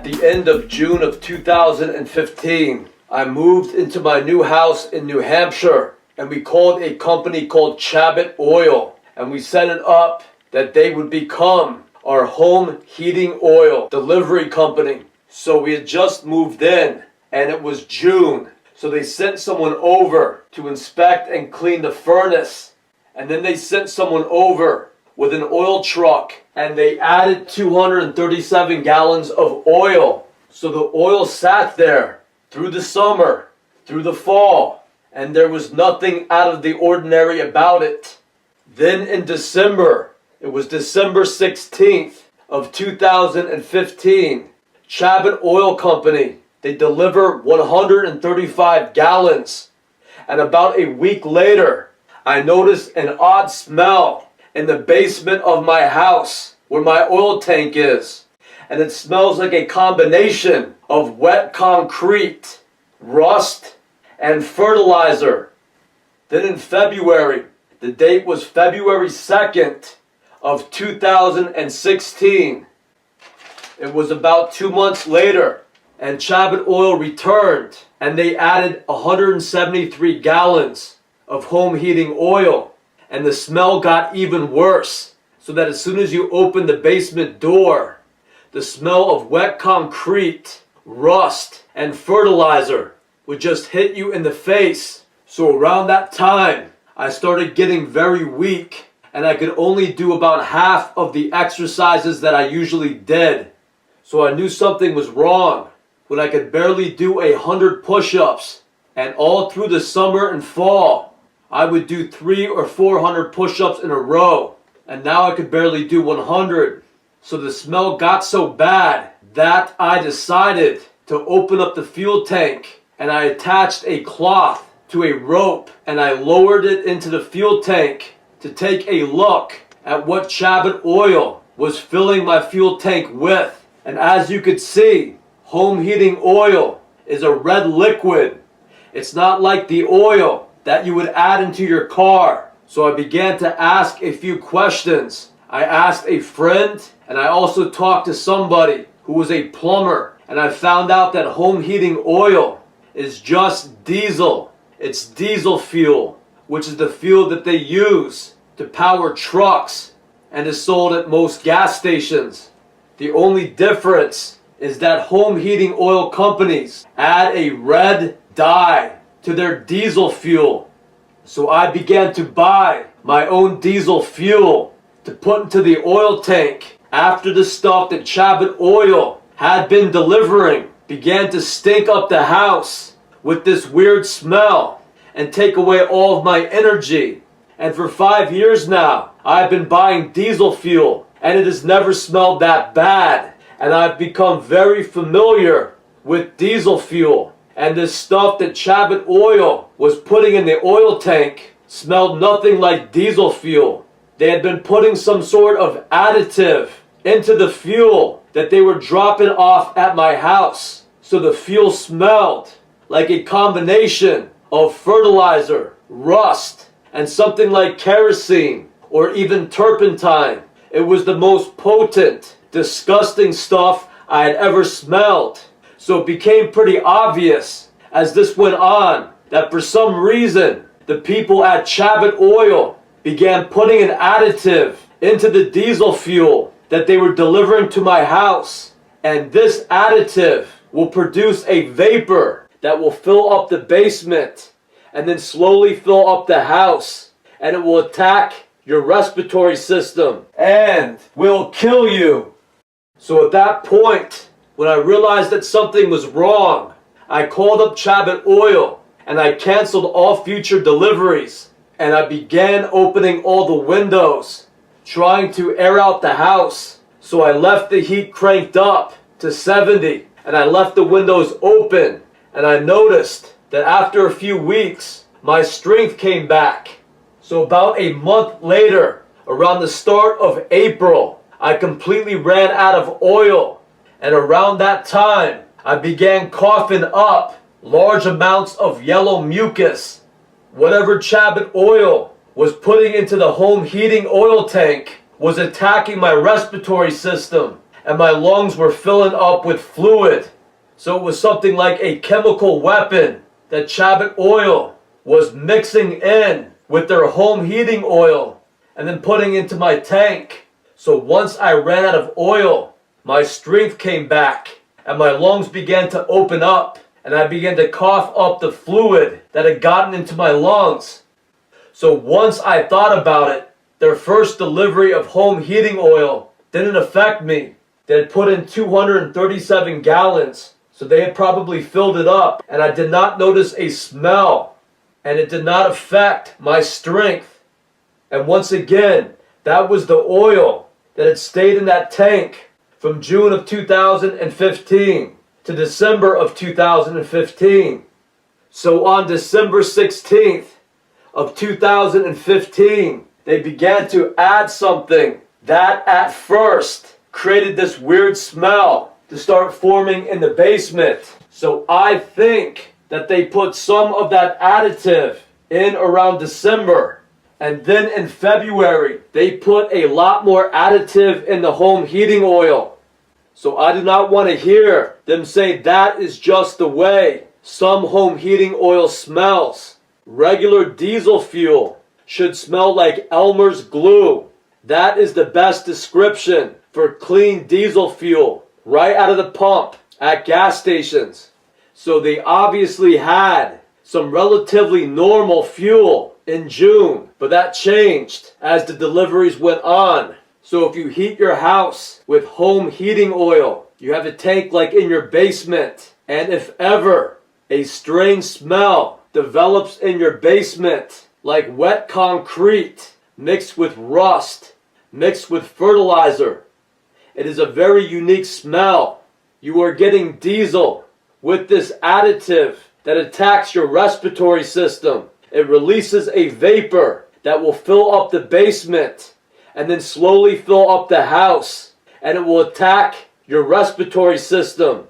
At the end of June of 2015, I moved into my new house in New Hampshire, and we called a company called Chabot Oil, and we set it up that they would become our home heating oil delivery company. So we had just moved in, and it was June. So they sent someone over to inspect and clean the furnace, and then they sent someone over with an oil truck, and they added 237 gallons of oil. So the oil sat there through the summer, through the fall, and there was nothing out of the ordinary about it. Then in December, it was December 16th of 2015, Chabot Oil Company, they deliver 135 gallons. And about a week later, I noticed an odd smell in the basement of my house where my oil tank is. And it smells like a combination of wet concrete, rust, and fertilizer. Then in February, the date was February 2nd of 2016. It was about 2 months later, and Chabot Oil returned, and they added 173 gallons of home heating oil. And the smell got even worse, so that as soon as you opened the basement door, the smell of wet concrete, rust, and fertilizer would just hit you in the face. So around that time, I started getting very weak, and I could only do about half of the exercises that I usually did. So I knew something was wrong when I could barely do 100 push-ups, and all through the summer and fall, I would do 300 or 400 push-ups in a row, and now I could barely do 100. So the smell got so bad that I decided to open up the fuel tank, and I attached a cloth to a rope, and I lowered it into the fuel tank to take a look at what Chabot Oil was filling my fuel tank with. And as you could see, home heating oil is a red liquid. It's not like the oil that you would add into your car. So I began to ask a few questions. I asked a friend, and I also talked to somebody who was a plumber, and I found out that home heating oil is just diesel. It's diesel fuel, which is the fuel that they use to power trucks and is sold at most gas stations. The only difference is that home heating oil companies add a red dye to their diesel fuel. So I began to buy my own diesel fuel to put into the oil tank after the stuff that Chabot Oil had been delivering began to stink up the house with this weird smell and take away all of my energy. And for 5 years now, I've been buying diesel fuel, and it has never smelled that bad. And I've become very familiar with diesel fuel. And this stuff that Chabot Oil was putting in the oil tank smelled nothing like diesel fuel. They had been putting some sort of additive into the fuel that they were dropping off at my house. So the fuel smelled like a combination of fertilizer, rust, and something like kerosene or even turpentine. It was the most potent, disgusting stuff I had ever smelled. So it became pretty obvious as this went on that for some reason the people at Chabot Oil began putting an additive into the diesel fuel that they were delivering to my house. And this additive will produce a vapor that will fill up the basement and then slowly fill up the house. And it will attack your respiratory system and will kill you. So at that point, when I realized that something was wrong, I called up Chabot Oil and I canceled all future deliveries. And I began opening all the windows, trying to air out the house. So I left the heat cranked up to 70 and I left the windows open. And I noticed that after a few weeks, my strength came back. So about a month later, around the start of April, I completely ran out of oil. And around that time, I began coughing up large amounts of yellow mucus. Whatever Chabot Oil was putting into the home heating oil tank was attacking my respiratory system. and my lungs were filling up with fluid. So it was something like a chemical weapon that Chabot Oil was mixing in with their home heating oil and then putting into my tank. So once I ran out of oil, my strength came back and my lungs began to open up and I began to cough up the fluid that had gotten into my lungs. So once I thought about it, their first delivery of home heating oil didn't affect me. They had put in 237 gallons, so they had probably filled it up, and I did not notice a smell, and it did not affect my strength. And once again, that was the oil that had stayed in that tank from June of 2015 to December of 2015. So on December 16th of 2015, they began to add something that at first created this weird smell to start forming in the basement. So I think that they put some of that additive in around December. And then in February, they put a lot more additive in the home heating oil. So I do not want to hear them say that is just the way some home heating oil smells. Regular diesel fuel should smell like Elmer's glue. That is the best description for clean diesel fuel right out of the pump at gas stations. So they obviously had some relatively normal fuel in June, but that changed as the deliveries went on. So if you heat your house with home heating oil, you have a tank like in your basement, and if ever a strange smell develops in your basement, like wet concrete mixed with rust, mixed with fertilizer, it is a very unique smell. You are getting diesel with this additive that attacks your respiratory system. It releases a vapor that will fill up the basement and then slowly fill up the house, and it will attack your respiratory system.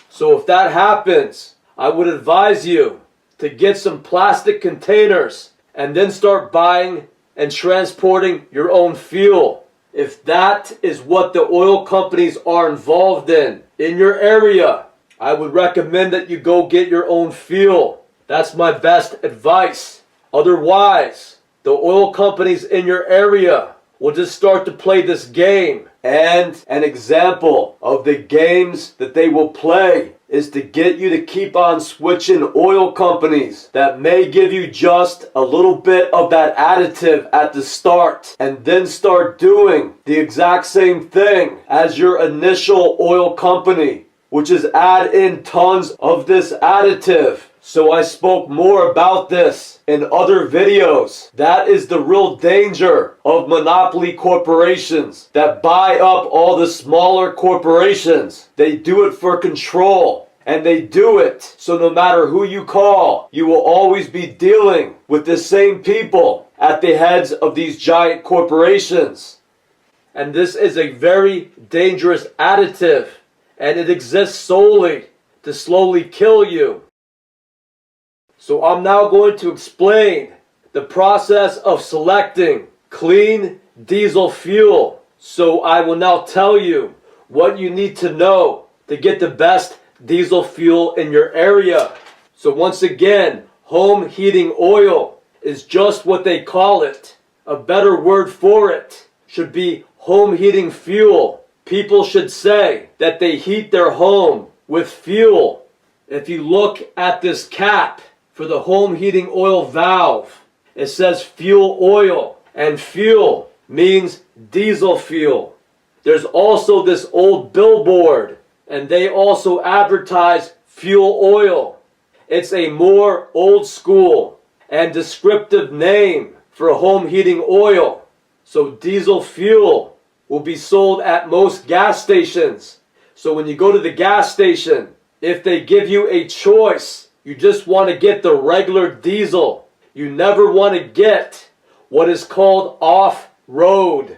So if that happens, I would advise you to get some plastic containers and then start buying and transporting your own fuel. If that is what the oil companies are involved in your area, I would recommend that you go get your own fuel. That's my best advice. Otherwise, the oil companies in your area will just start to play this game. And an example of the games that they will play is to get you to keep on switching oil companies that may give you just a little bit of that additive at the start and then start doing the exact same thing as your initial oil company, which is add in tons of this additive. So I spoke more about this in other videos. That is the real danger of monopoly corporations that buy up all the smaller corporations. They do it for control, and they do it so no matter who you call, you will always be dealing with the same people at the heads of these giant corporations. And this is a very dangerous additive, and it exists solely to slowly kill you. So I'm now going to explain the process of selecting clean diesel fuel. So I will now tell you what you need to know to get the best diesel fuel in your area. So once again, home heating oil is just what they call it. A better word for it should be home heating fuel. People should say that they heat their home with fuel. If you look at this cap for the home heating oil valve, it says fuel oil, and fuel means diesel fuel. There's also this old billboard, and they also advertise fuel oil. It's a more old school and descriptive name for home heating oil. So diesel fuel will be sold at most gas stations. So when you go to the gas station, if they give you a choice, you just want to get the regular diesel. You never want to get what is called off-road.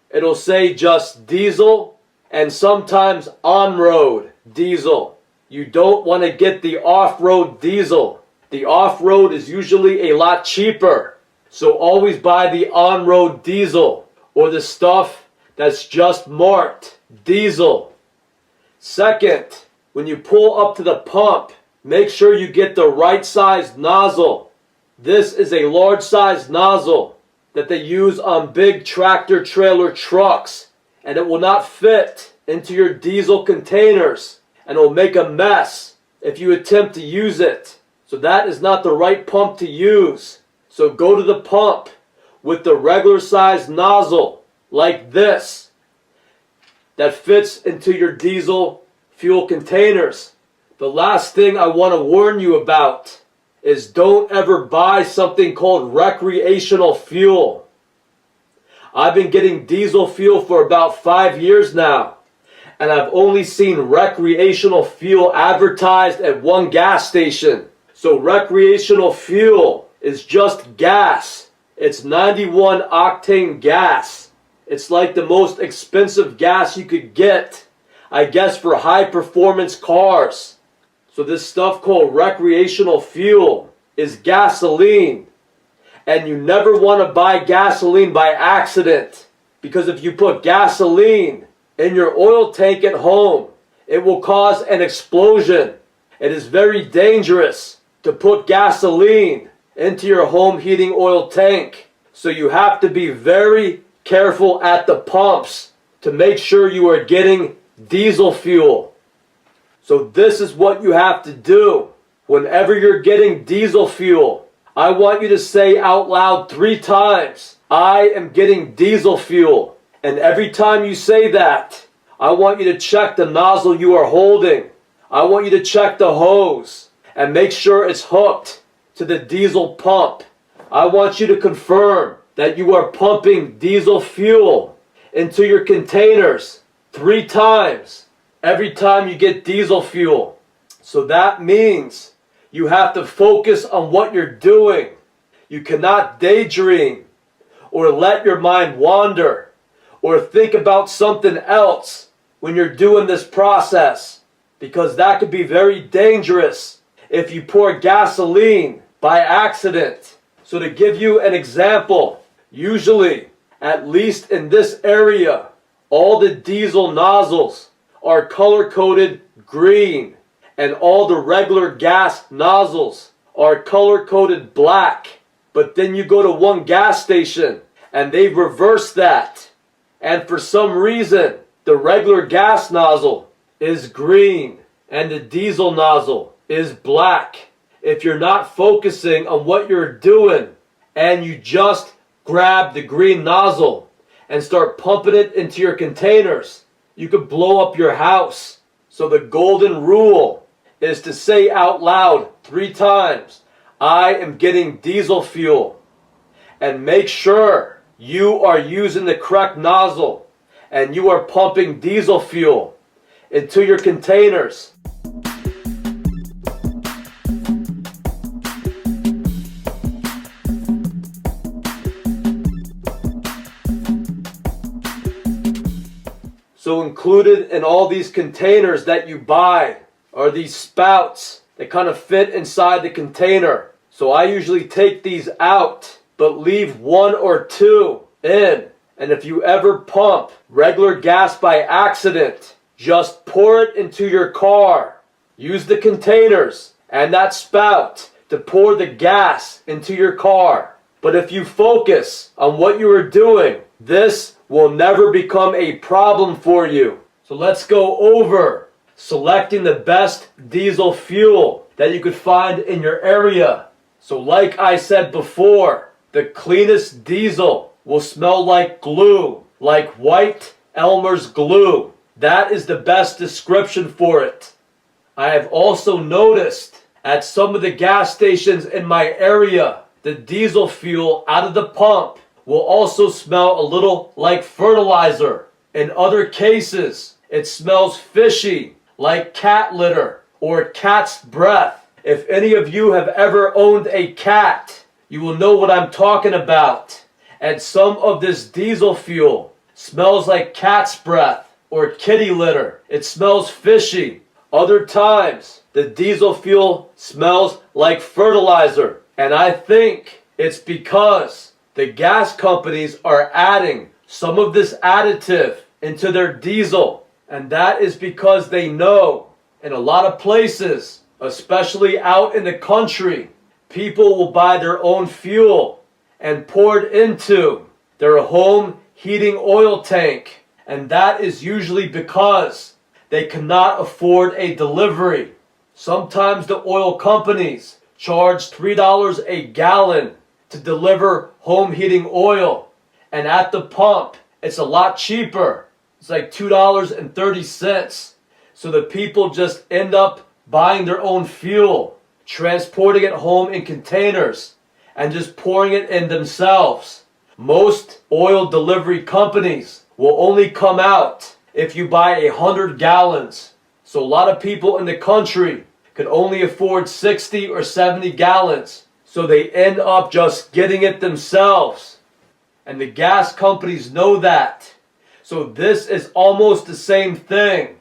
It'll say just diesel and sometimes on-road diesel. You don't want to get the off-road diesel. The off-road is usually a lot cheaper. So always buy the on-road diesel or the stuff that's just marked diesel. Second, when you pull up to the pump, make sure you get the right size nozzle. This is a large size nozzle that they use on big tractor trailer trucks, and it will not fit into your diesel containers and it will make a mess if you attempt to use it. So that is not the right pump to use. So go to the pump with the regular size nozzle like this that fits into your diesel fuel containers. The last thing I want to warn you about is don't ever buy something called recreational fuel. I've been getting diesel fuel for about 5 years now, and I've only seen recreational fuel advertised at one gas station. So recreational fuel is just gas. It's 91 octane gas. It's like the most expensive gas you could get, I guess, for high performance cars. So this stuff called recreational fuel is gasoline. And you never want to buy gasoline by accident, because if you put gasoline in your oil tank at home, it will cause an explosion. It is very dangerous to put gasoline into your home heating oil tank. So you have to be very careful at the pumps to make sure you are getting diesel fuel. So this is what you have to do. Whenever you're getting diesel fuel, I want you to say out loud 3 times, I am getting diesel fuel. And every time you say that, I want you to check the nozzle you are holding. I want you to check the hose and make sure it's hooked to the diesel pump. I want you to confirm that you are pumping diesel fuel into your containers 3 times every time you get diesel fuel. So that means you have to focus on what you're doing. You cannot daydream or let your mind wander or think about something else when you're doing this process, because that could be very dangerous if you pour gasoline by accident. So to give you an example, usually, at least in this area, all the diesel nozzles are color-coded green, and all the regular gas nozzles are color-coded black. But then you go to one gas station and they've reversed that, and for some reason the regular gas nozzle is green and the diesel nozzle is black. If you're not focusing on what you're doing and you just grab the green nozzle and start pumping it into your containers, you could blow up your house. So the golden rule is to say out loud 3 times, I am getting diesel fuel. And make sure you are using the correct nozzle and you are pumping diesel fuel into your containers. So included in all these containers that you buy are these spouts that kind of fit inside the container. So I usually take these out, but leave 1 or 2 in. And if you ever pump regular gas by accident, just pour it into your car. Use the containers and that spout to pour the gas into your car. But if you focus on what you are doing, this will never become a problem for you. So let's go over selecting the best diesel fuel that you could find in your area. So like I said before, the cleanest diesel will smell like glue, like white Elmer's glue. That is the best description for it. I have also noticed at some of the gas stations in my area, the diesel fuel out of the pump will also smell a little like fertilizer. In other cases, it smells fishy, like cat litter or cat's breath. If any of you have ever owned a cat, you will know what I'm talking about. And some of this diesel fuel smells like cat's breath or kitty litter. It smells fishy. Other times, the diesel fuel smells like fertilizer. And I think it's because the gas companies are adding some of this additive into their diesel And that is because they know in a lot of places, especially out in the country, people will buy their own fuel and pour it into their home heating oil tank. And that is usually because they cannot afford a delivery. Sometimes the oil companies charge $3 a gallon to deliver home heating oil. And at the pump, it's a lot cheaper. It's like $2.30. So the people just end up buying their own fuel, transporting it home in containers, and just pouring it in themselves. Most oil delivery companies will only come out if you buy 100 gallons. So a lot of people in the country could only afford 60 or 70 gallons. So they end up just getting it themselves. And the gas companies know that. So this is almost the same thing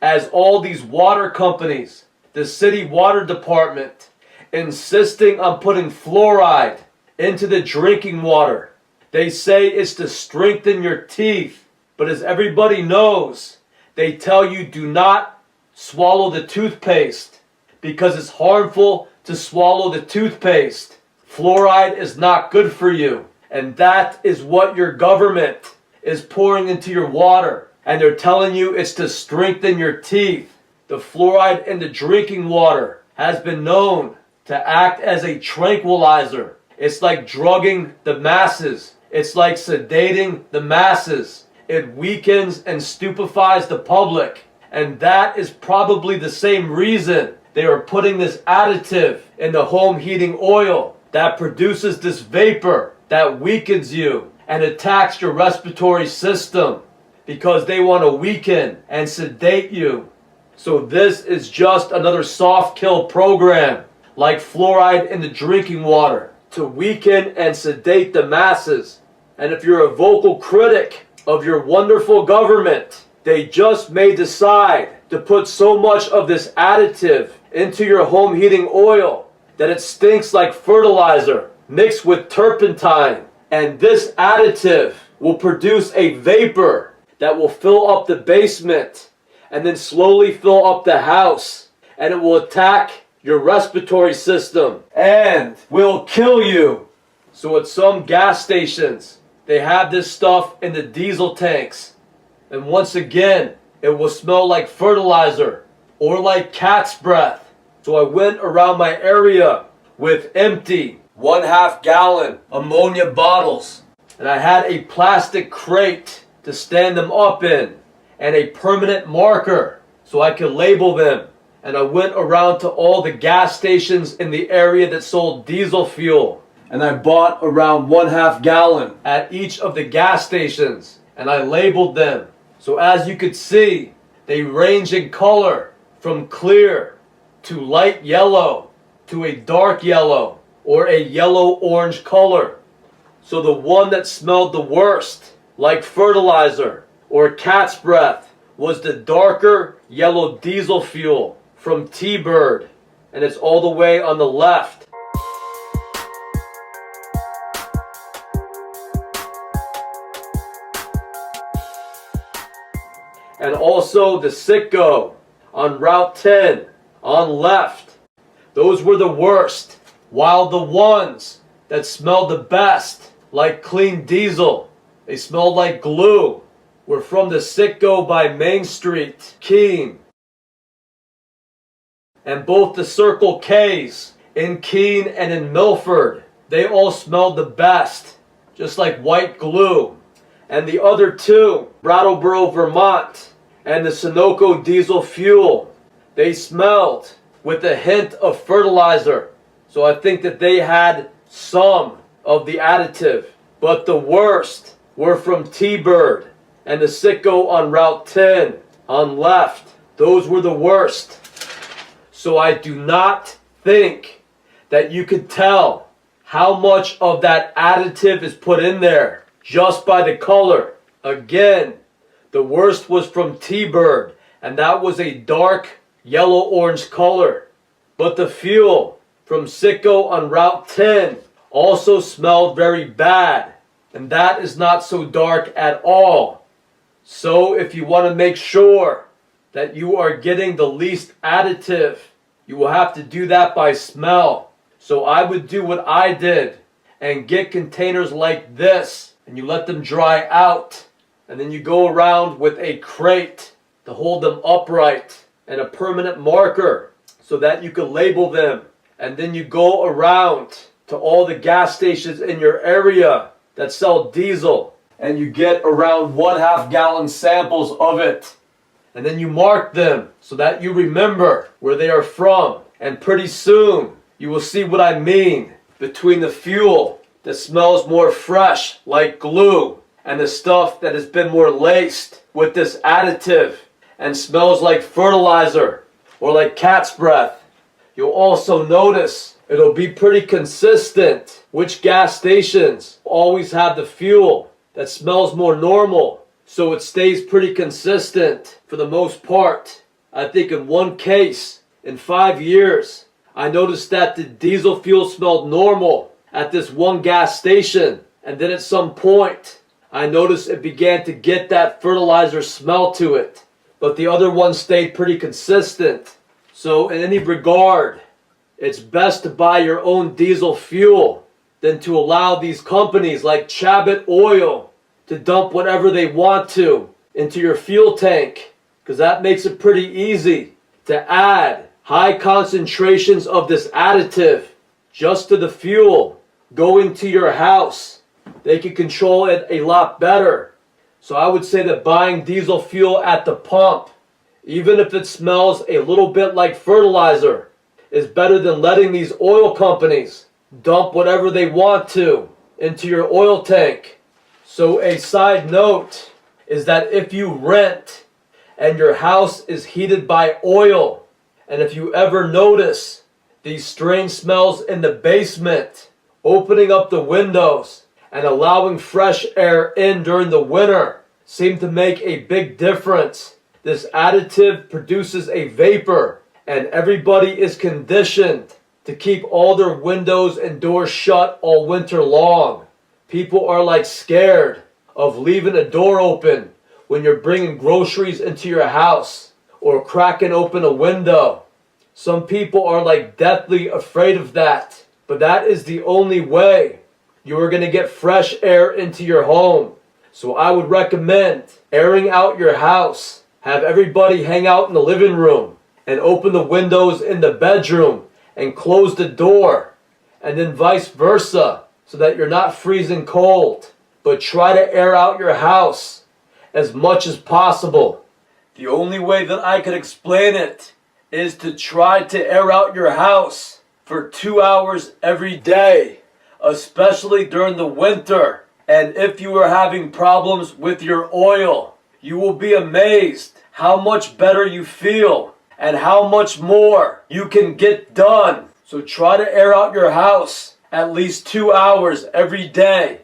as all these water companies, the city water department, insisting on putting fluoride into the drinking water. They say it's to strengthen your teeth. But as everybody knows, they tell you do not swallow the toothpaste because it's harmful to swallow the toothpaste. Fluoride is not good for you. And that is what your government is pouring into your water. And they're telling you it's to strengthen your teeth. The fluoride in the drinking water has been known to act as a tranquilizer. It's like drugging the masses. It's like sedating the masses. It weakens and stupefies the public. And that is probably the same reason they are putting this additive in the home heating oil that produces this vapor that weakens you and attacks your respiratory system because they want to weaken and sedate you. So this is just another soft kill program like fluoride in the drinking water to weaken and sedate the masses. And if you're a vocal critic of your wonderful government, they just may decide to put so much of this additive into your home heating oil that it stinks like fertilizer mixed with turpentine. And this additive will produce a vapor that will fill up the basement and then slowly fill up the house. And it will attack your respiratory system and will kill you. So at some gas stations, they have this stuff in the diesel tanks. And once again, it will smell like fertilizer or like cat's breath. So I went around my area with empty 1/2 gallon ammonia bottles. And I had a plastic crate to stand them up in and a permanent marker so I could label them. And I went around to all the gas stations in the area that sold diesel fuel. And I bought around 1/2 gallon at each of the gas stations. And I labeled them. So as you could see, they range in color from clear to light yellow to a dark yellow or a yellow-orange color. So the one that smelled the worst, like fertilizer or cat's breath, was the darker yellow diesel fuel from T-Bird. And it's all the way on the left. And also the Citgo on Route 10 on left. Those were the worst. While the ones that smelled the best, like clean diesel, they smelled like glue, were from the Citgo by Main Street, Keene. And both the Circle K's in Keene and in Milford, they all smelled the best, just like white glue. And the other two, Brattleboro, Vermont, and the Sunoco diesel fuel, they smelled with a hint of fertilizer. So I think that they had some of the additive. But the worst were from T-Bird and the Citgo on Route 10 on left. Those were the worst. So I do not think that you could tell how much of that additive is put in there just by the color. Again, the worst was from T-Bird, and that was a dark yellow-orange color. But the fuel from Citgo on Route 10 also smelled very bad, and that is not so dark at all. So if you want to make sure that you are getting the least additive, you will have to do that by smell. So I would do what I did and get containers like this, and you let them dry out, and then you go around with a crate to hold them upright and a permanent marker so that you can label them. And then you go around to all the gas stations in your area that sell diesel, and you get around 1/2 gallon samples of it. And then you mark them so that you remember where they are from. And pretty soon you will see what I mean between the fuel that smells more fresh like glue and the stuff that has been more laced with this additive and smells like fertilizer or like cat's breath. You'll also notice it'll be pretty consistent which gas stations always have the fuel that smells more normal. So it stays pretty consistent for the most part. I think in one case, in 5 years, I noticed that the diesel fuel smelled normal at this one gas station. And then at some point, I noticed it began to get that fertilizer smell to it. But the other one stayed pretty consistent. So in any regard, it's best to buy your own diesel fuel than to allow these companies like Chabot Oil to dump whatever they want to into your fuel tank, because that makes it pretty easy to add high concentrations of this additive just to the fuel going to your house. They can control it a lot better. So I would say that buying diesel fuel at the pump, even if it smells a little bit like fertilizer, is better than letting these oil companies dump whatever they want to into your oil tank. So a side note is that if you rent and your house is heated by oil, and if you ever notice these strange smells in the basement, opening up the windows and allowing fresh air in during the winter seem to make a big difference. This additive produces a vapor, and everybody is conditioned to keep all their windows and doors shut all winter long. People are like scared of leaving a door open when you're bringing groceries into your house or cracking open a window. Some people are like deathly afraid of that, but that is the only way you are going to get fresh air into your home. So I would recommend airing out your house. Have everybody hang out in the living room and open the windows in the bedroom and close the door, and then vice versa, so that you're not freezing cold. But try to air out your house as much as possible. The only way that I could explain it is to try to air out your house for 2 hours every day, especially during the winter. And if you are having problems with your oil, you will be amazed how much better you feel and how much more you can get done. So try to air out your house at least 2 hours every day.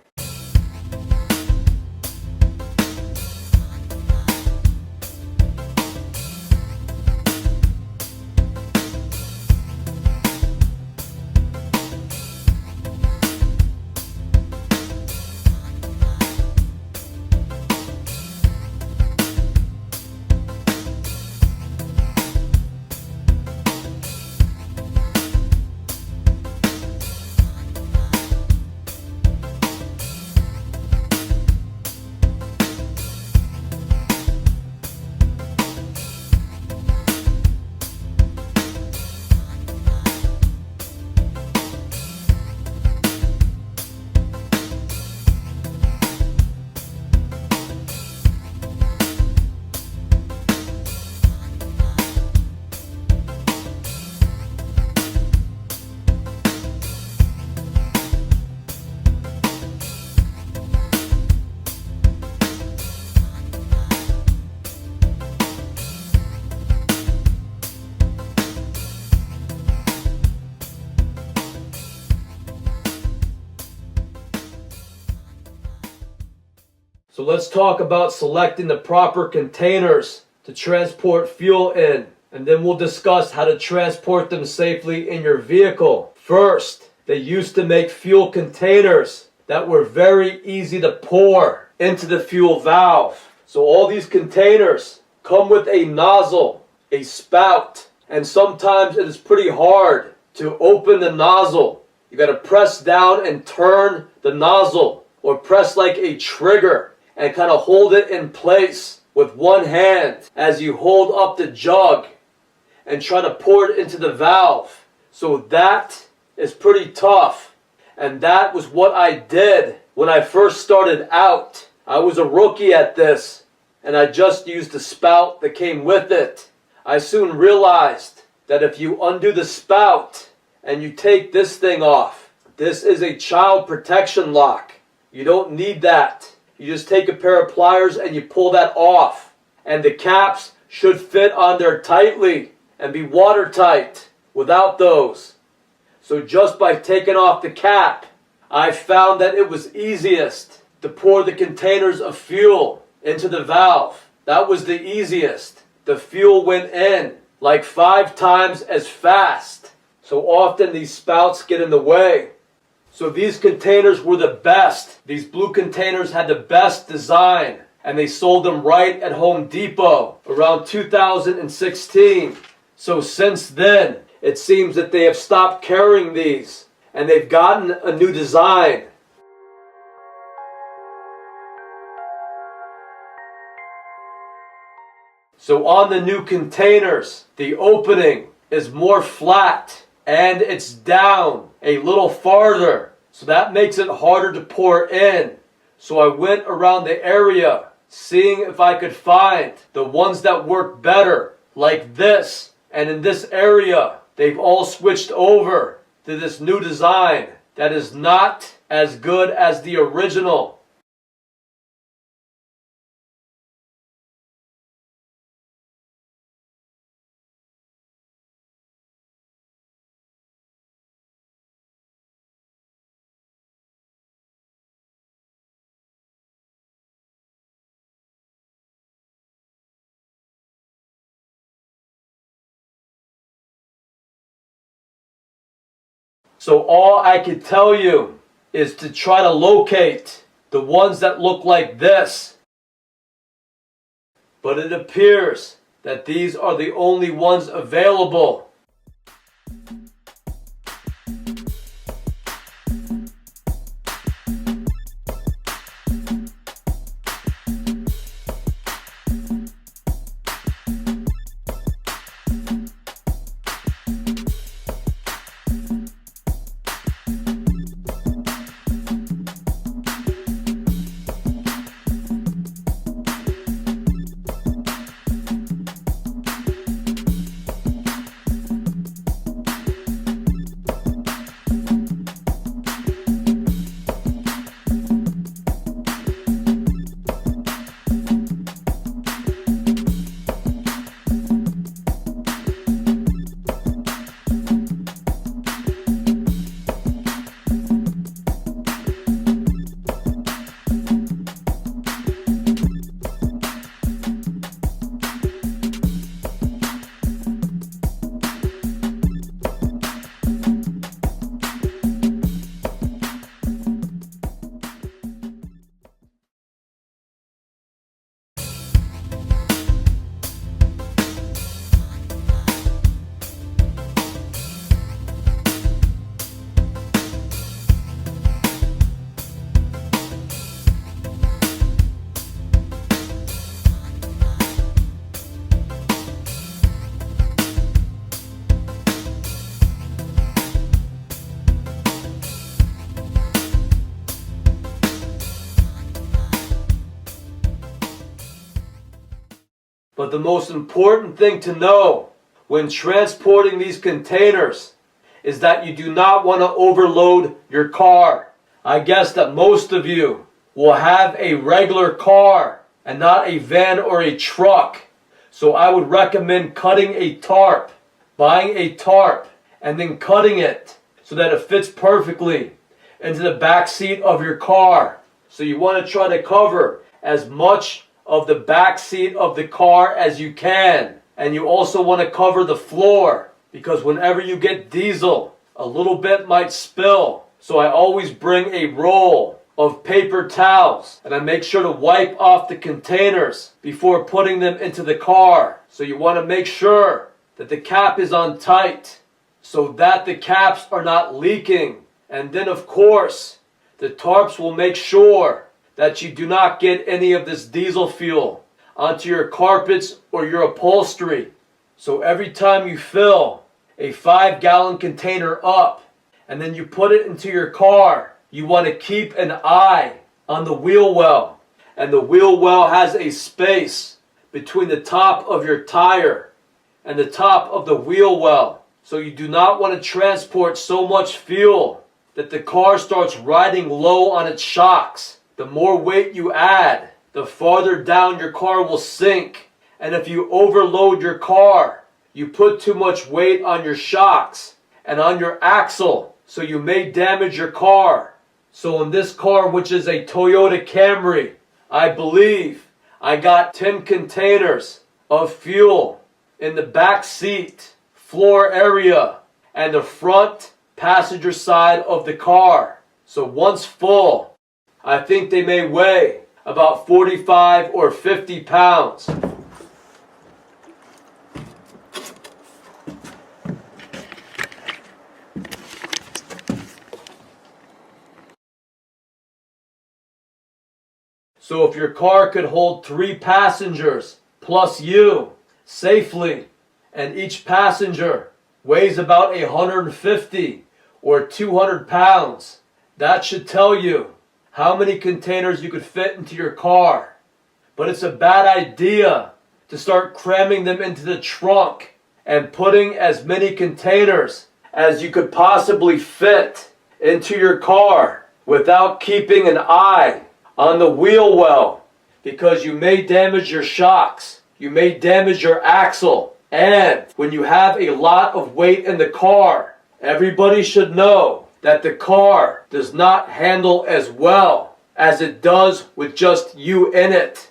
So let's talk about selecting the proper containers to transport fuel in, and then we'll discuss how to transport them safely in your vehicle. First, they used to make fuel containers that were very easy to pour into the fuel valve. So all these containers come with a nozzle, a spout, and sometimes it is pretty hard to open the nozzle. You got to press down and turn the nozzle, or press like a trigger and kind of hold it in place with one hand as you hold up the jug and try to pour it into the valve. So that is pretty tough. And that was what I did when I first started out. I was a rookie at this, and I just used the spout that came with it. I soon realized that if you undo the spout and you take this thing off, this is a child protection lock. You don't need that. You just take a pair of pliers and you pull that off. And the caps should fit on there tightly and be watertight without those. So just by taking off the cap, I found that it was easiest to pour the containers of fuel into the valve. That was the easiest. The fuel went in like 5 times as fast. So often these spouts get in the way. So these containers were the best. These blue containers had the best design, and they sold them right at Home Depot around 2016. So since then, it seems that they have stopped carrying these, and they've gotten a new design. So on the new containers, the opening is more flat and it's down a little farther. So that makes it harder to pour in. So I went around the area seeing if I could find the ones that work better, like this. And in this area, they've all switched over to this new design that is not as good as the original. So all I can tell you is to try to locate the ones that look like this. But it appears that these are the only ones available. But the most important thing to know when transporting these containers is that you do not want to overload your car. I guess that most of you will have a regular car and not a van or a truck. So I would recommend cutting a tarp, buying a tarp, and then cutting it so that it fits perfectly into the back seat of your car. So you want to try to cover as much of the back seat of the car as you can. And you also want to cover the floor, because whenever you get diesel, a little bit might spill. So I always bring a roll of paper towels, and I make sure to wipe off the containers before putting them into the car. So you want to make sure that the cap is on tight so that the caps are not leaking. And then of course, the tarps will make sure that you do not get any of this diesel fuel onto your carpets or your upholstery. So every time you fill a 5-gallon container up and then you put it into your car, you want to keep an eye on the wheel well. And the wheel well has a space between the top of your tire and the top of the wheel well. So you do not want to transport so much fuel that the car starts riding low on its shocks. The more weight you add, the farther down your car will sink. And if you overload your car, you put too much weight on your shocks and on your axle, so you may damage your car. So in this car, which is a Toyota Camry, I believe I got 10 containers of fuel in the back seat, floor area, and the front passenger side of the car. So once full, I think they may weigh about 45 or 50 pounds. So if your car could hold 3 passengers plus you safely, and each passenger weighs about 150 or 200 pounds, that should tell you how many containers you could fit into your car. But it's a bad idea to start cramming them into the trunk and putting as many containers as you could possibly fit into your car without keeping an eye on the wheel well, because you may damage your shocks, you may damage your axle. And when you have a lot of weight in the car, everybody should know that the car does not handle as well as it does with just you in it.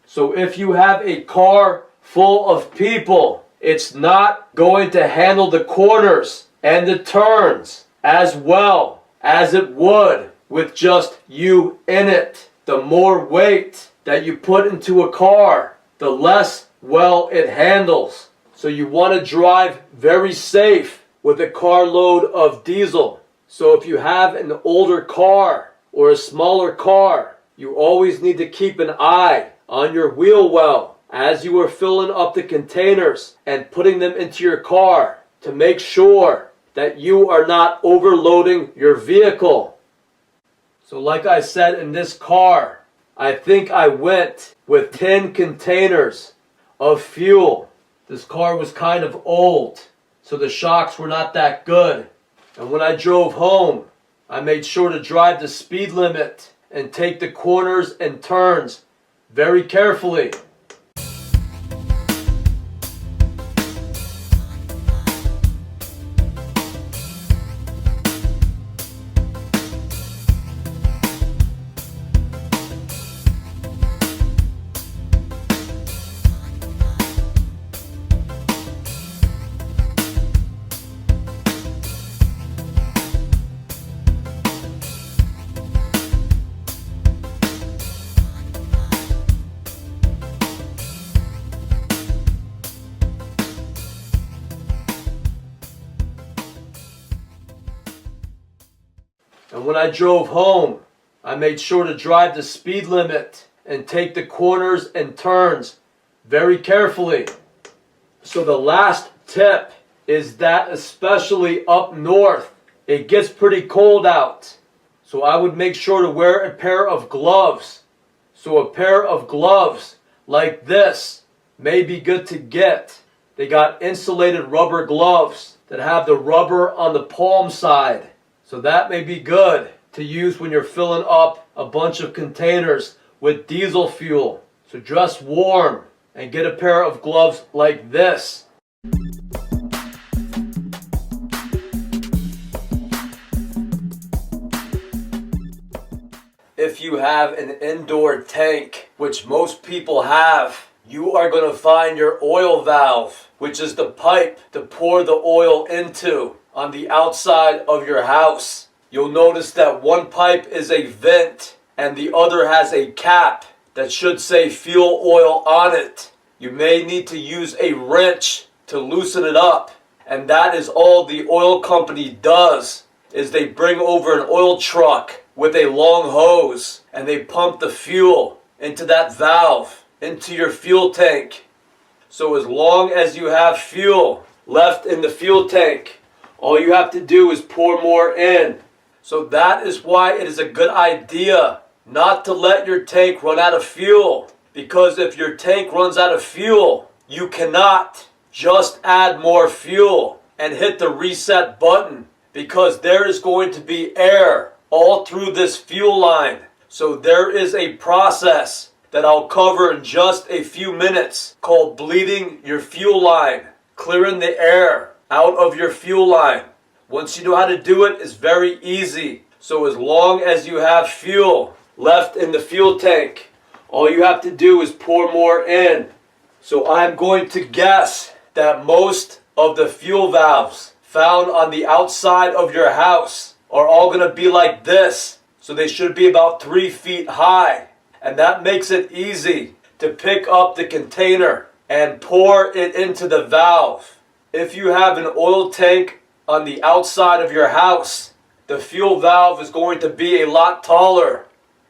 So if you have a car full of people, it's not going to handle the corners and the turns as well as it would with just you in it. The more weight that you put into a car, the less well it handles. So you want to drive very safe with a carload of diesel. So if you have an older car or a smaller car, you always need to keep an eye on your wheel well as you are filling up the containers and putting them into your car to make sure that you are not overloading your vehicle. So like I said, in this car, I think I went with 10 containers of fuel. This car was kind of old, so the shocks were not that good. And when I drove home, I made sure to drive the speed limit and take the corners and turns very carefully. And when I drove home, I made sure to drive the speed limit and take the corners and turns very carefully. So the last tip is that especially up north, it gets pretty cold out. So I would make sure to wear a pair of gloves. So a pair of gloves like this may be good to get. They got insulated rubber gloves that have the rubber on the palm side. So that may be good to use when you're filling up a bunch of containers with diesel fuel. So dress warm and get a pair of gloves like this. If you have an indoor tank, which most people have, you are going to find your oil valve, which is the pipe to pour the oil into, on the outside of your house. you'll notice that one pipe is a vent and the other has a cap that should say fuel oil on it. You may need to use a wrench to loosen it up. And that is all the oil company does, is they bring over an oil truck with a long hose and they pump the fuel into that valve, into your fuel tank. So as long as you have fuel left in the fuel tank, all you have to do is pour more in. So that is why it is a good idea not to let your tank run out of fuel. Because if your tank runs out of fuel, you cannot just add more fuel and hit the reset button, because there is going to be air all through this fuel line. So there is a process that I'll cover in just a few minutes called bleeding your fuel line, clearing the air out of your fuel line. Once you know how to do it, it's very easy. So as long as you have fuel left in the fuel tank, all you have to do is pour more in. So I'm going to guess that most of the fuel valves found on the outside of your house are all going to be like this. So they should be about 3 feet high. And that makes it easy to pick up the container and pour it into the valve. If you have an oil tank on the outside of your house, the fuel valve is going to be a lot taller.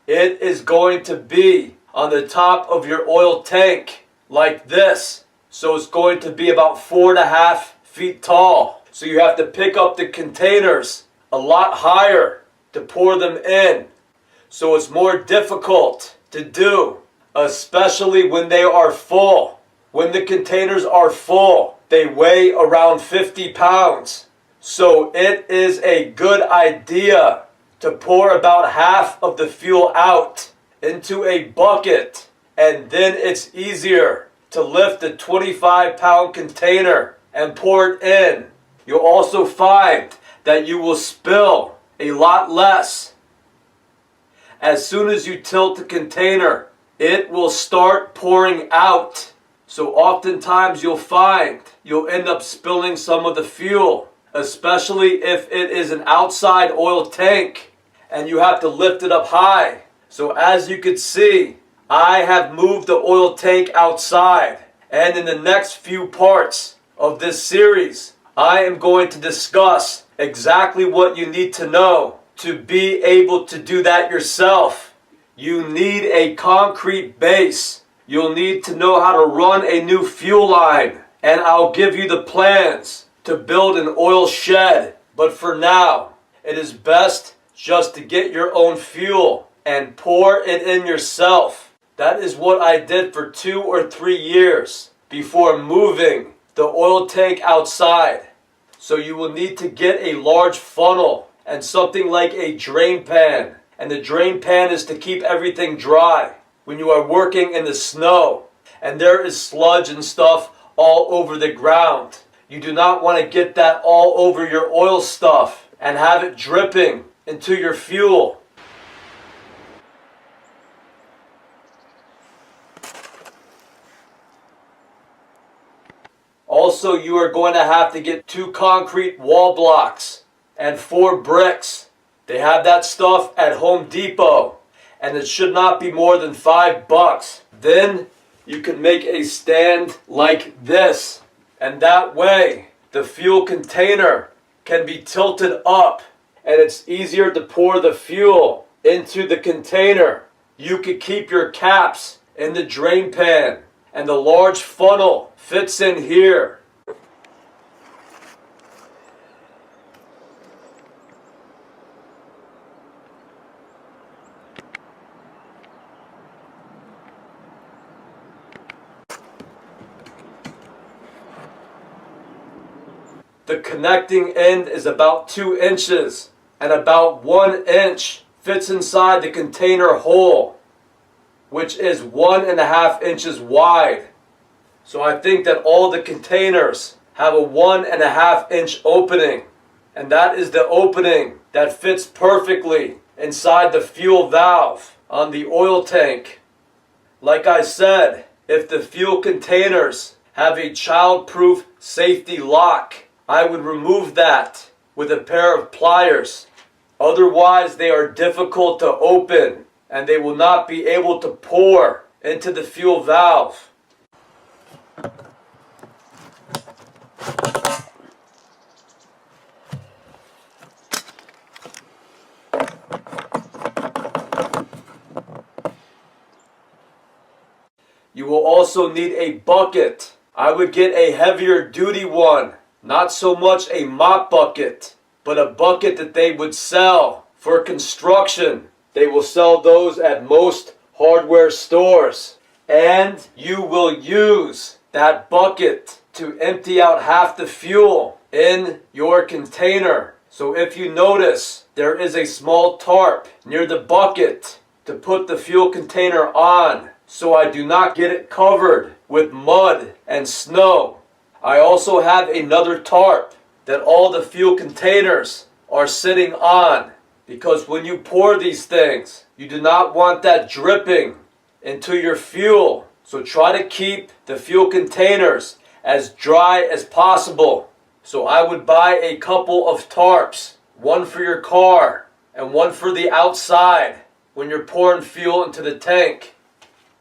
It is going to be on the top of your oil tank like this. So it's going to be about 4.5 feet tall. So you have to pick up the containers a lot higher to pour them in. So it's more difficult to do, especially when they are full. When the containers are full, they weigh around 50 pounds. So it is a good idea to pour about half of the fuel out into a bucket, and then it's easier to lift the 25-pound container and pour it in. You'll also find that you will spill a lot less. As soon as you tilt the container, it will start pouring out. So oftentimes you'll find you'll end up spilling some of the fuel, especially if it is an outside oil tank and you have to lift it up high. So as you can see, I have moved the oil tank outside, and in the next few parts of this series, I am going to discuss exactly what you need to know to be able to do that yourself. You need a concrete base. You'll need to know how to run a new fuel line, and I'll give you the plans to build an oil shed. But for now, it is best just to get your own fuel and pour it in yourself. That is what I did for 2 or 3 years before moving the oil tank outside. So you will need to get a large funnel and something like a drain pan. And the drain pan is to keep everything dry when you are working in the snow and there is sludge and stuff all over the ground. You do not want to get that all over your oil stuff and have it dripping into your fuel. Also, you are going to have to get 2 concrete wall blocks and 4 bricks. They have that stuff at Home Depot, and it should not be more than $5. Then you can make a stand like this, and that way the fuel container can be tilted up, and it's easier to pour the fuel into the container. You could keep your caps in the drain pan, and the large funnel fits in here. The connecting end is about 2 inches, and about 1 inch fits inside the container hole, which is 1.5 inches wide. So I think that all the containers have a 1.5 inch opening, and that is the opening that fits perfectly inside the fuel valve on the oil tank. Like I said, if the fuel containers have a child-proof safety lock, I would remove that with a pair of pliers. Otherwise, they are difficult to open and they will not be able to pour into the fuel valve. You will also need a bucket. I would get a heavier duty one, not so much a mop bucket, but a bucket that they would sell for construction. They will sell those at most hardware stores. And you will use that bucket to empty out half the fuel in your container. So if you notice, there is a small tarp near the bucket to put the fuel container on, so I do not get it covered with mud and snow. I also have another tarp that all the fuel containers are sitting on, because when you pour these things, you do not want that dripping into your fuel. So try to keep the fuel containers as dry as possible. So I would buy a couple of tarps, one for your car and one for the outside when you're pouring fuel into the tank.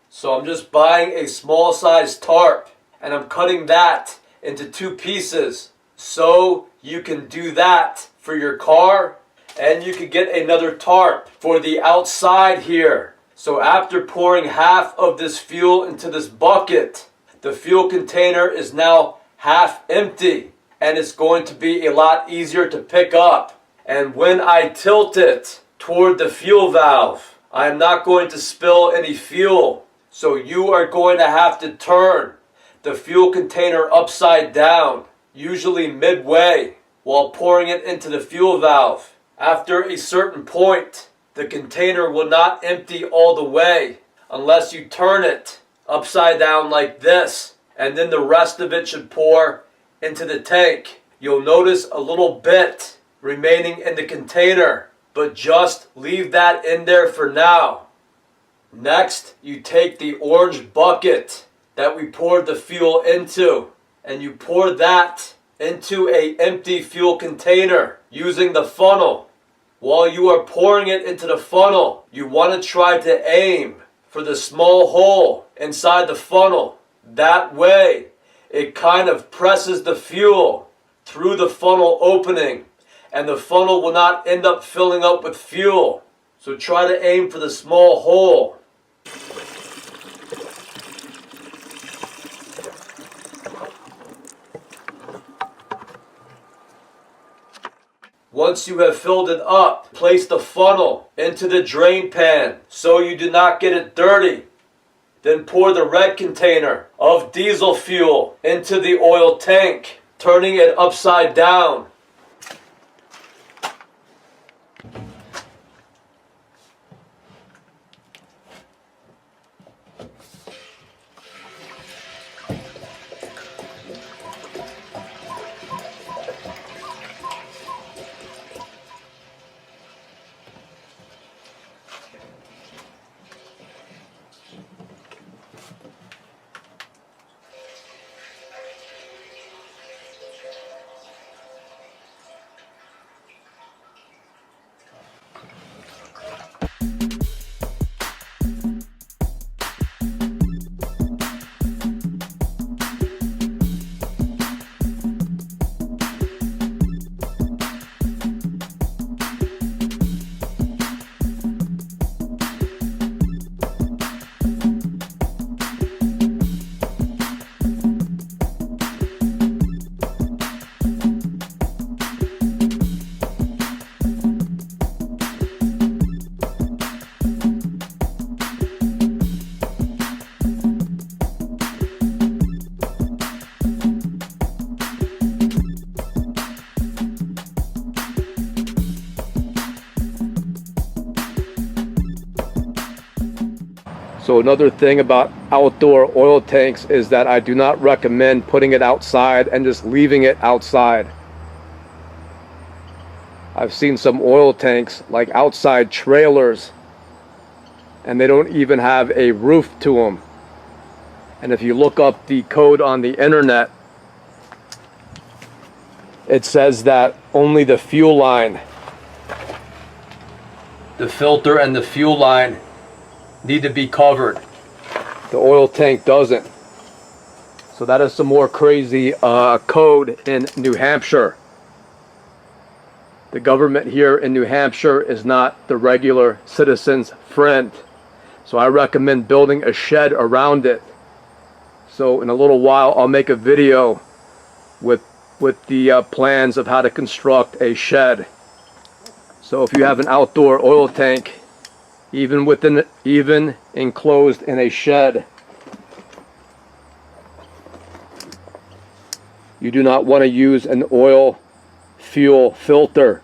So I'm just buying a small size tarp and I'm cutting that into 2 pieces. So you can do that for your car and you can get another tarp for the outside here. So after pouring half of this fuel into this bucket, the fuel container is now half empty and it's going to be a lot easier to pick up. And when I tilt it toward the fuel valve, I am not going to spill any fuel. So you are going to have to turn the fuel container upside down, usually midway, while pouring it into the fuel valve. After a certain point, the container will not empty all the way unless you turn it upside down like this, and then the rest of it should pour into the tank. You'll notice a little bit remaining in the container, but just leave that in there for now. Next, you take the orange bucket that we poured the fuel into, and you pour that into an empty fuel container using the funnel. While you are pouring it into the funnel, you want to try to aim for the small hole inside the funnel. That way, it kind of presses the fuel through the funnel opening, and the funnel will not end up filling up with fuel. So try to aim for the small hole. Once you have filled it up, place the funnel into the drain pan so you do not get it dirty. Then pour the red container of diesel fuel into the oil tank, turning it upside down. So another thing about outdoor oil tanks is that I do not recommend putting it outside and just leaving it outside. I've seen some oil tanks like outside trailers and they don't even have a roof to them. And if you look up the code on the internet, it says that only the fuel line the filter and the fuel line need to be covered. The oil tank doesn't. So that is some more crazy code in New Hampshire. The government here in New Hampshire is not the regular citizen's friend. So I recommend building a shed around it. So in a little while I'll make a video with the plans of how to construct a shed. So if you have an outdoor oil tank, even enclosed in a shed, you do not want to use an oil fuel filter.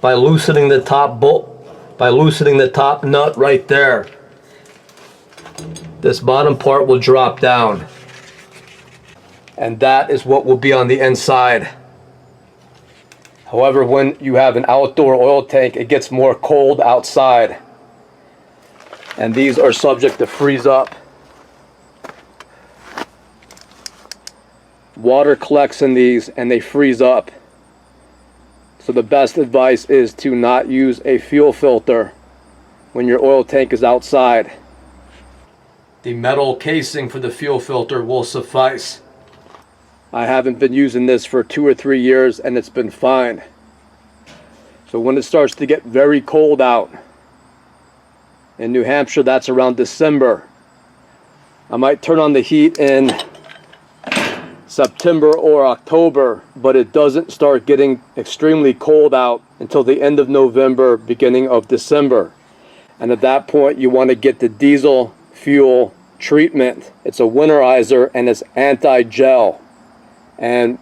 By loosening the top bolt, by loosening the top nut right there, this bottom part will drop down. And that is what will be on the inside. However, when you have an outdoor oil tank, it gets more cold outside. And these are subject to freeze up. Water collects in these and they freeze up. So the best advice is to not use a fuel filter when your oil tank is outside. The metal casing for the fuel filter will suffice. I haven't been using this for 2 or 3 years and it's been fine. So when it starts to get very cold out, in New Hampshire that's around December, I might turn on the heat in September or October, but it doesn't start getting extremely cold out until the end of November, beginning of December. And at that point you want to get the diesel fuel treatment. It's a winterizer and it's anti-gel. And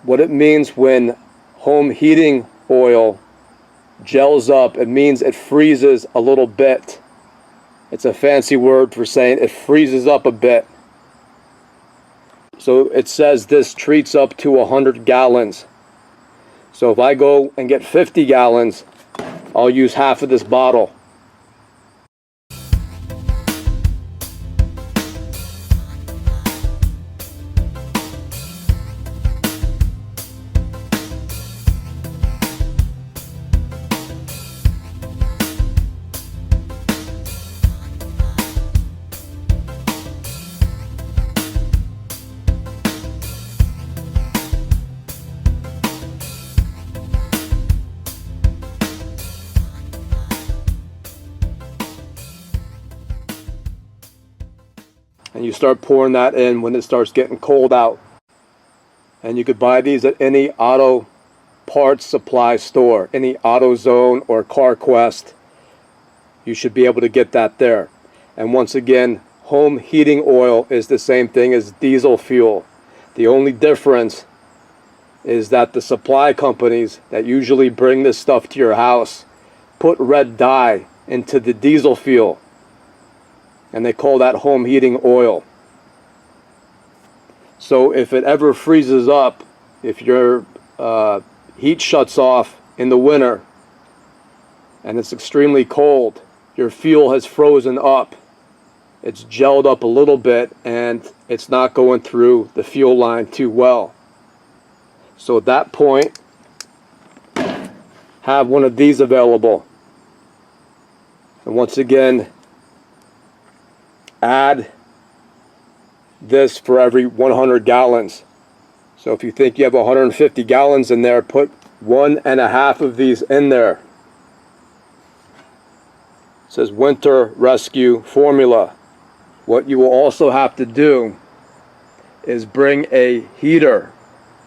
what it means when home heating oil gels up, it means it freezes a little bit. It's a fancy word for saying it freezes up a bit. So it says this treats up to 100 gallons. So if I go and get 50 gallons, I'll use half of this bottle. And you start pouring that in when it starts getting cold out. And you could buy these at any auto parts supply store, any AutoZone or CarQuest. You should be able to get that there. And once again, home heating oil is the same thing as diesel fuel. The only difference is that the supply companies that usually bring this stuff to your house put red dye into the diesel fuel. And they call that home heating oil. So if it ever freezes up, if your heat shuts off in the winter and it's extremely cold, your fuel has frozen up. It's gelled up a little bit and it's not going through the fuel line too well. So at that point, have one of these available. And once again, add this for every 100 gallons. So if you think you have 150 gallons in there, put 1.5 of these in there. It says Winter Rescue Formula. What you will also have to do is bring a heater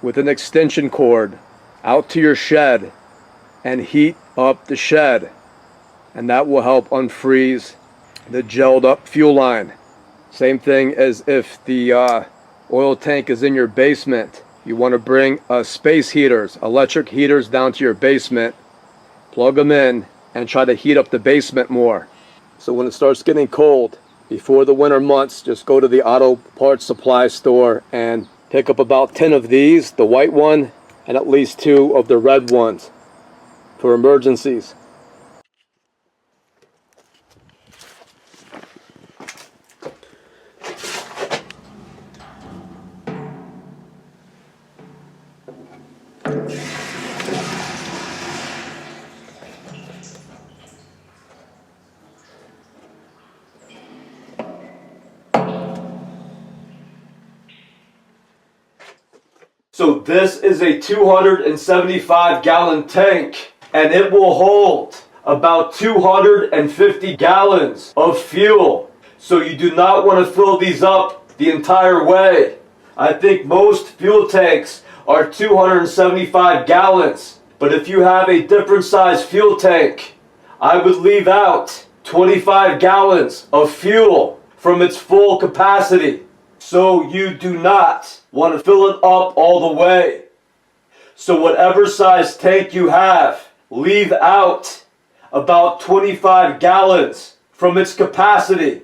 with an extension cord out to your shed and heat up the shed. And that will help unfreeze the gelled up fuel line. Same thing as if the oil tank is in your basement. You want to bring space heaters, electric heaters down to your basement, plug them in, and try to heat up the basement more. So when it starts getting cold, before the winter months, just go to the auto parts supply store and pick up about 10 of these, the white one, and at least 2 of the red ones for emergencies. So this is a 275-gallon tank, and it will hold about 250 gallons of fuel. So you do not want to fill these up the entire way. I think most fuel tanks are 275 gallons, but if you have a different size fuel tank, I would leave out 25 gallons of fuel from its full capacity. So you do not want to fill it up all the way. So whatever size tank you have, leave out about 25 gallons from its capacity.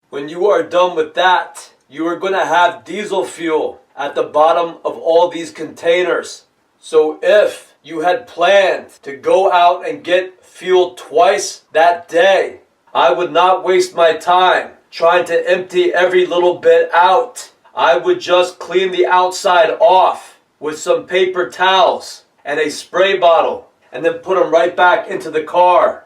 When you are done with that, you are going to have diesel fuel at the bottom of all these containers. So if you had planned to go out and get fuel twice that day, I would not waste my time trying to empty every little bit out. I would just clean the outside off with some paper towels and a spray bottle and then put them right back into the car.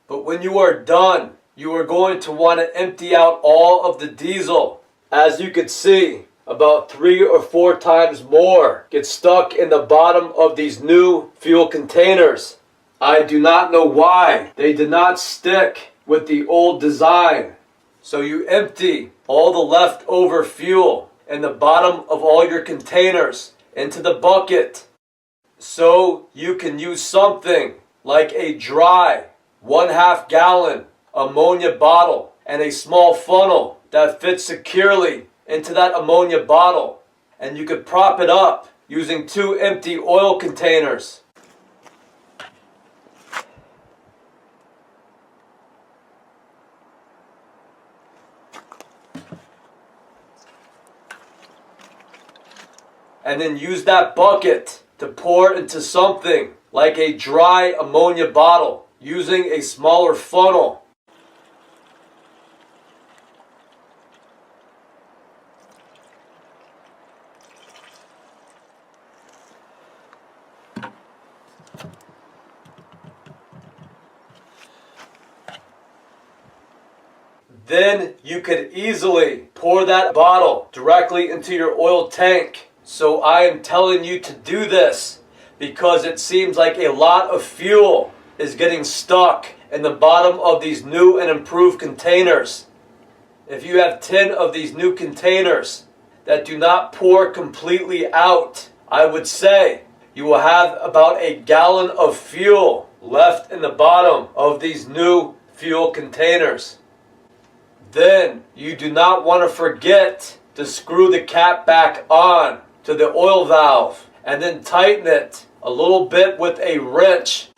But when you are done, you are going to want to empty out all of the diesel. As you can see, about 3 or 4 times more gets stuck in the bottom of these new fuel containers. I do not know why they did not stick with the old design. So you empty all the leftover fuel in the bottom of all your containers into the bucket. So you can use something like a dry 1/2 gallon ammonia bottle and a small funnel that fits securely into that ammonia bottle. And you could prop it up using 2 empty oil containers. And then use that bucket to pour into something like a dry ammonia bottle using a smaller funnel. Then you could easily pour that bottle directly into your oil tank. So I am telling you to do this because it seems like a lot of fuel is getting stuck in the bottom of these new and improved containers. If you have 10 of these new containers that do not pour completely out, I would say you will have about 1 gallon of fuel left in the bottom of these new fuel containers. Then you do not want to forget to screw the cap back on to the oil valve and then tighten it a little bit with a wrench.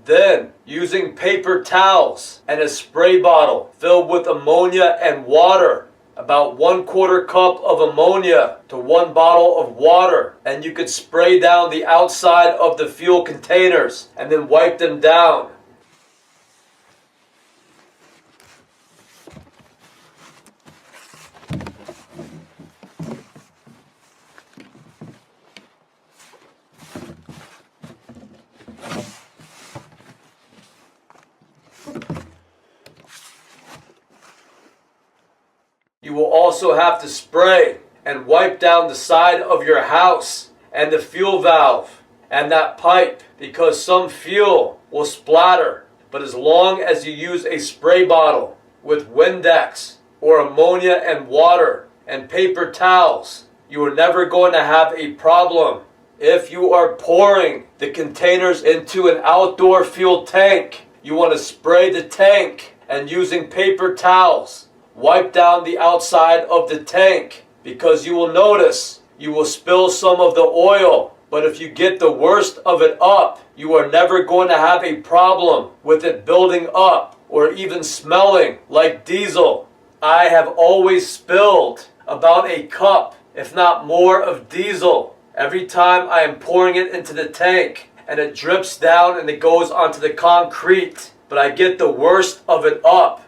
Then, using paper towels and a spray bottle filled with ammonia and water, about 1/4 cup of ammonia to 1 bottle of water, and you could spray down the outside of the fuel containers and then wipe them down. You will also have to spray and wipe down the side of your house and the fuel valve and that pipe because some fuel will splatter. But as long as you use a spray bottle with Windex or ammonia and water and paper towels, you are never going to have a problem. If you are pouring the containers into an outdoor fuel tank, you want to spray the tank and using paper towels wipe down the outside of the tank because you will notice you will spill some of the oil. But if you get the worst of it up, you are never going to have a problem with it building up or even smelling like diesel. I have always spilled about 1 cup, if not more, of diesel every time I am pouring it into the tank, and it drips down and it goes onto the concrete. But I get the worst of it up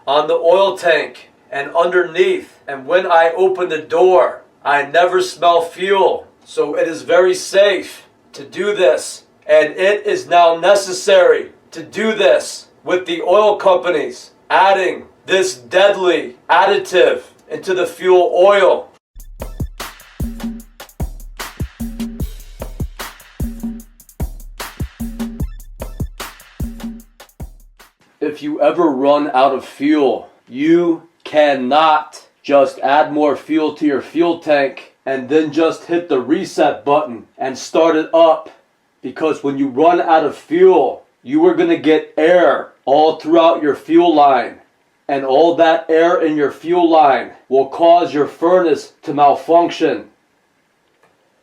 on the oil tank and underneath. And when I open the door, I never smell fuel. So it is very safe to do this. And it is now necessary to do this with the oil companies adding this deadly additive into the fuel oil. If you ever run out of fuel, you cannot just add more fuel to your fuel tank and then just hit the reset button and start it up. Because when you run out of fuel, you are going to get air all throughout your fuel line. And all that air in your fuel line will cause your furnace to malfunction.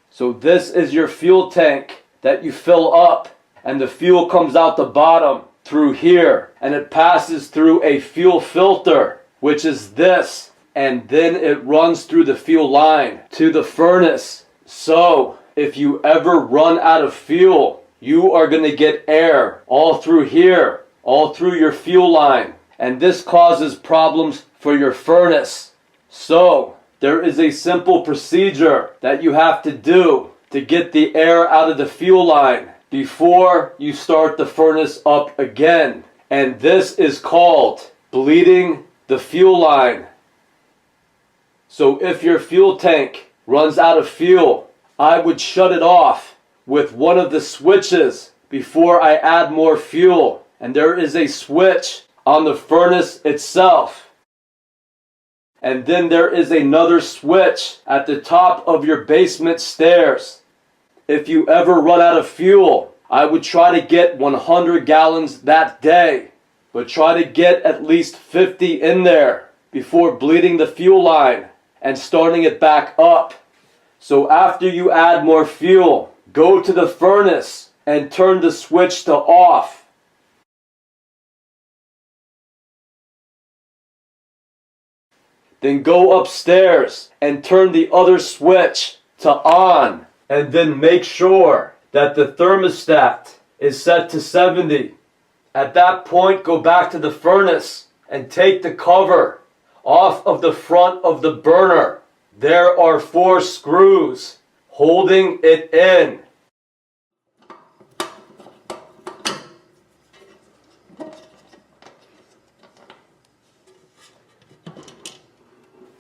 So this is your fuel tank that you fill up, and the fuel comes out the bottom through here, and it passes through a fuel filter, which is this, and then it runs through the fuel line to the furnace. So if you ever run out of fuel, you are going to get air all through here, all through your fuel line, and this causes problems for your furnace. So there is a simple procedure that you have to do to get the air out of the fuel line before you start the furnace up again. And this is called bleeding the fuel line. So if your fuel tank runs out of fuel, I would shut it off with one of the switches before I add more fuel. And there is a switch on the furnace itself. And then there is another switch at the top of your basement stairs. If you ever run out of fuel, I would try to get 100 gallons that day, but try to get at least 50 in there before bleeding the fuel line and starting it back up. So after you add more fuel, go to the furnace and turn the switch to off. Then go upstairs and turn the other switch to on. And then make sure that the thermostat is set to 70. At that point, go back to the furnace and take the cover off of the front of the burner. There are 4 screws holding it in.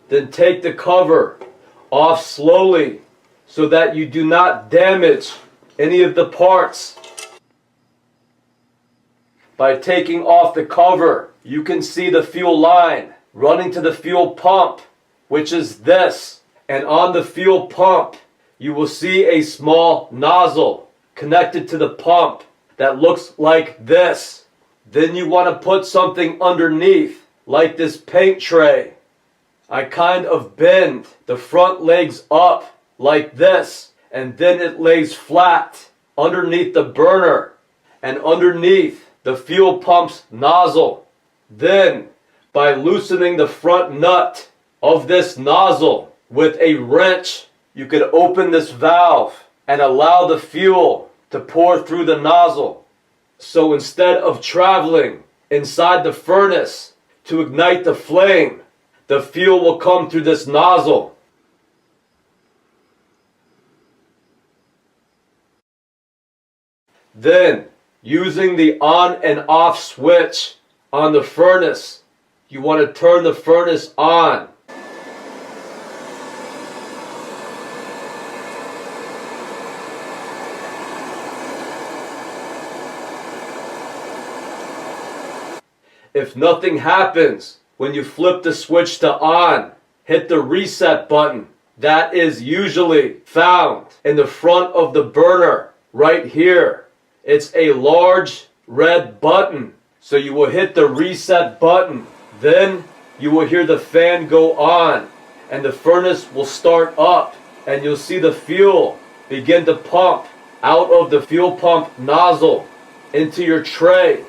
Then take the cover off slowly so that you do not damage any of the parts. By taking off the cover, you can see the fuel line running to the fuel pump, which is this. And on the fuel pump, you will see a small nozzle connected to the pump that looks like this. Then you want to put something underneath, like this paint tray. I kind of bend the front legs up like this, and then it lays flat underneath the burner and underneath the fuel pump's nozzle. Then, by loosening the front nut of this nozzle with a wrench, you can open this valve and allow the fuel to pour through the nozzle. So instead of traveling inside the furnace to ignite the flame, the fuel will come through this nozzle. Then, using the on and off switch on the furnace, you want to turn the furnace on. If nothing happens when you flip the switch to on, hit the reset button. That is usually found in the front of the burner right here. It's a large red button. So you will hit the reset button. Then you will hear the fan go on and the furnace will start up, and you'll see the fuel begin to pump out of the fuel pump nozzle into your tray.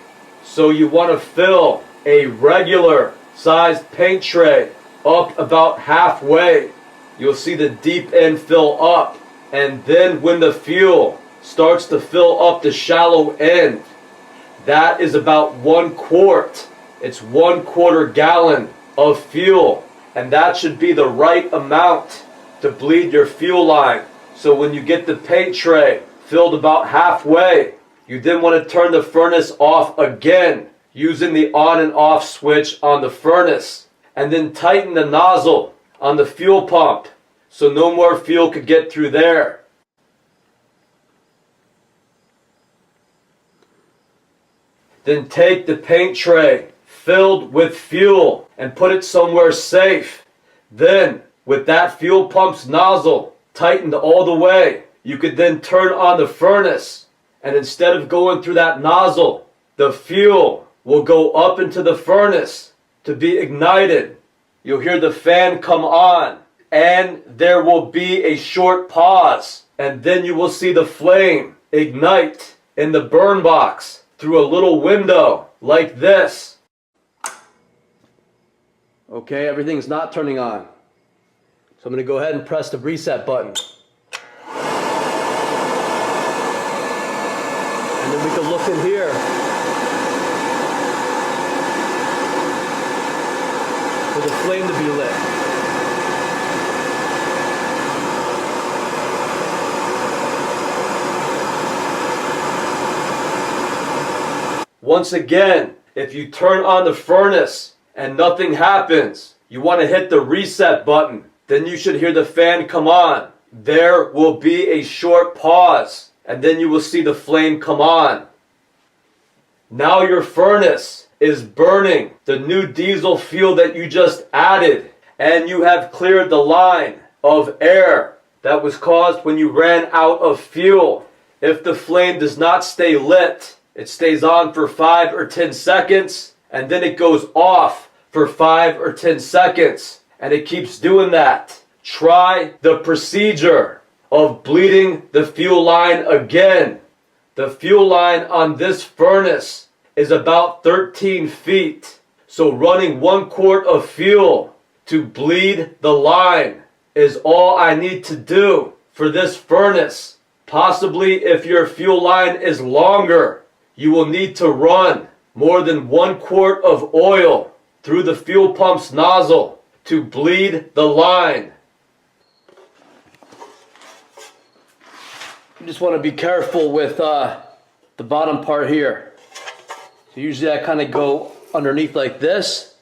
So you want to fill a regular sized paint tray up about halfway. You'll see the deep end fill up, and then when the fuel starts to fill up the shallow end, that is about 1 quart. It's 1/4 gallon of fuel. And that should be the right amount to bleed your fuel line. So when you get the paint tray filled about halfway, you then want to turn the furnace off again using the on and off switch on the furnace. And then tighten the nozzle on the fuel pump so no more fuel could get through there. Then take the paint tray filled with fuel and put it somewhere safe. Then, with that fuel pump's nozzle tightened all the way, you could then turn on the furnace, and instead of going through that nozzle, the fuel will go up into the furnace to be ignited. You'll hear the fan come on, and there will be a short pause, and then you will see the flame ignite in the burn box through a little window like this. Okay, everything's not turning on. So I'm going to go ahead and press the reset button. And then we can look in here. For the flame to be lit. Once again, if you turn on the furnace and nothing happens, you want to hit the reset button. Then you should hear the fan come on. There will be a short pause, and then you will see the flame come on. Now your furnace is burning the new diesel fuel that you just added, and you have cleared the line of air that was caused when you ran out of fuel. If the flame does not stay lit, it stays on for 5 or 10 seconds, and then it goes off for 5 or 10 seconds, and it keeps doing that. Try the procedure of bleeding the fuel line again. The fuel line on this furnace is about 13 feet, so running 1 quart of fuel to bleed the line is all I need to do for this furnace. Possibly if your fuel line is longer, you will need to run more than 1 quart of oil through the fuel pump's nozzle to bleed the line. You just want to be careful with the bottom part here. So usually I kind of go underneath like this,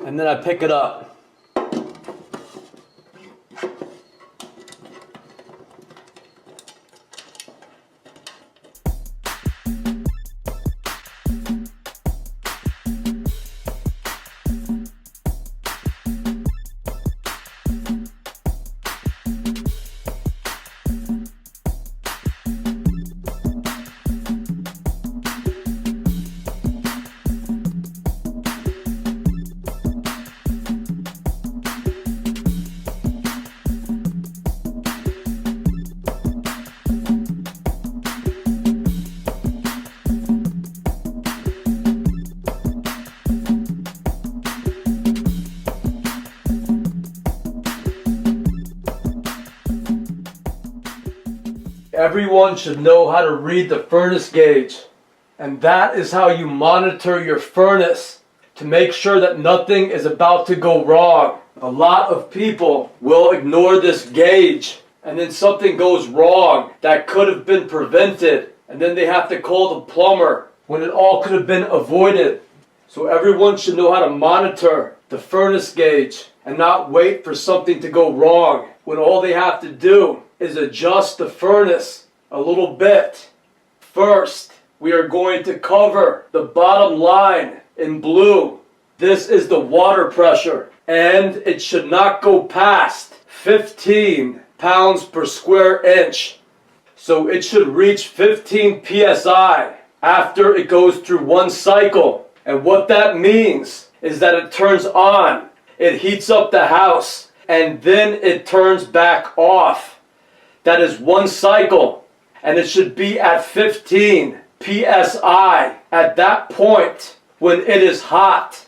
and then I pick it up. Everyone should know how to read the furnace gauge, and that is how you monitor your furnace to make sure that nothing is about to go wrong. A lot of people will ignore this gauge, and then something goes wrong that could have been prevented, and then they have to call the plumber when it all could have been avoided. So everyone should know how to monitor the furnace gauge and not wait for something to go wrong when all they have to do is adjust the furnace a little bit. First, we are going to cover the bottom line in blue. This is the water pressure, and it should not go past 15 pounds per square inch. So it should reach 15 psi after it goes through 1 cycle. And what that means is that it turns on, it heats up the house, and then it turns back off. That is 1 cycle, and it should be at 15 psi at that point when it is hot.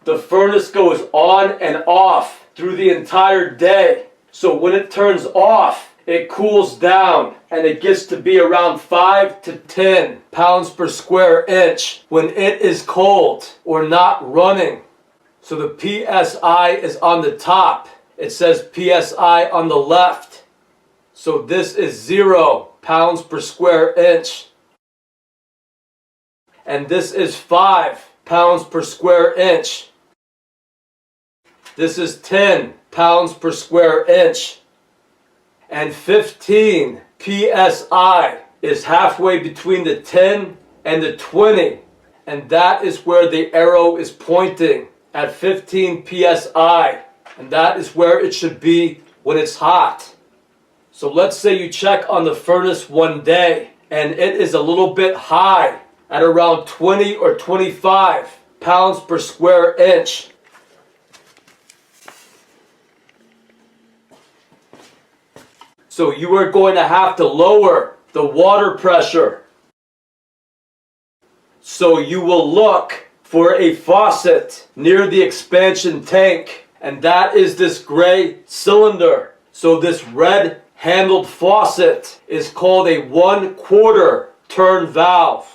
The furnace goes on and off through the entire day, so when it turns off, it cools down and it gets to be around 5 to 10 pounds per square inch when it is cold or not running. So the PSI is on the top. It says PSI on the left. So this is 0 pounds per square inch. And this is 5 pounds per square inch. This is 10 pounds per square inch. And 15 PSI is halfway between the 10 and the 20. And that is where the arrow is pointing, at 15 PSI. And that is where it should be when it's hot. So let's say you check on the furnace one day and it is a little bit high at around 20 or 25 pounds per square inch. So you are going to have to lower the water pressure. So you will look for a faucet near the expansion tank, and that is this gray cylinder. So this red handled faucet is called a 1/4 turn valve.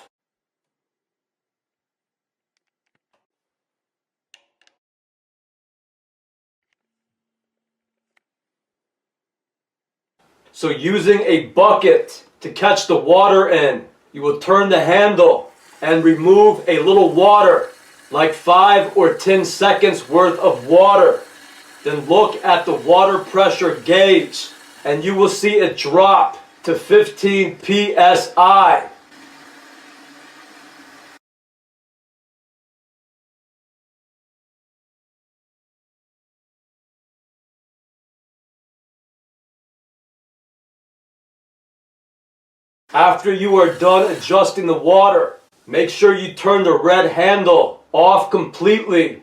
So using a bucket to catch the water in, you will turn the handle and remove a little water, like 5 or 10 seconds worth of water. Then look at the water pressure gauge and you will see it drop to 15 PSI. After you are done adjusting the water, make sure you turn the red handle off completely.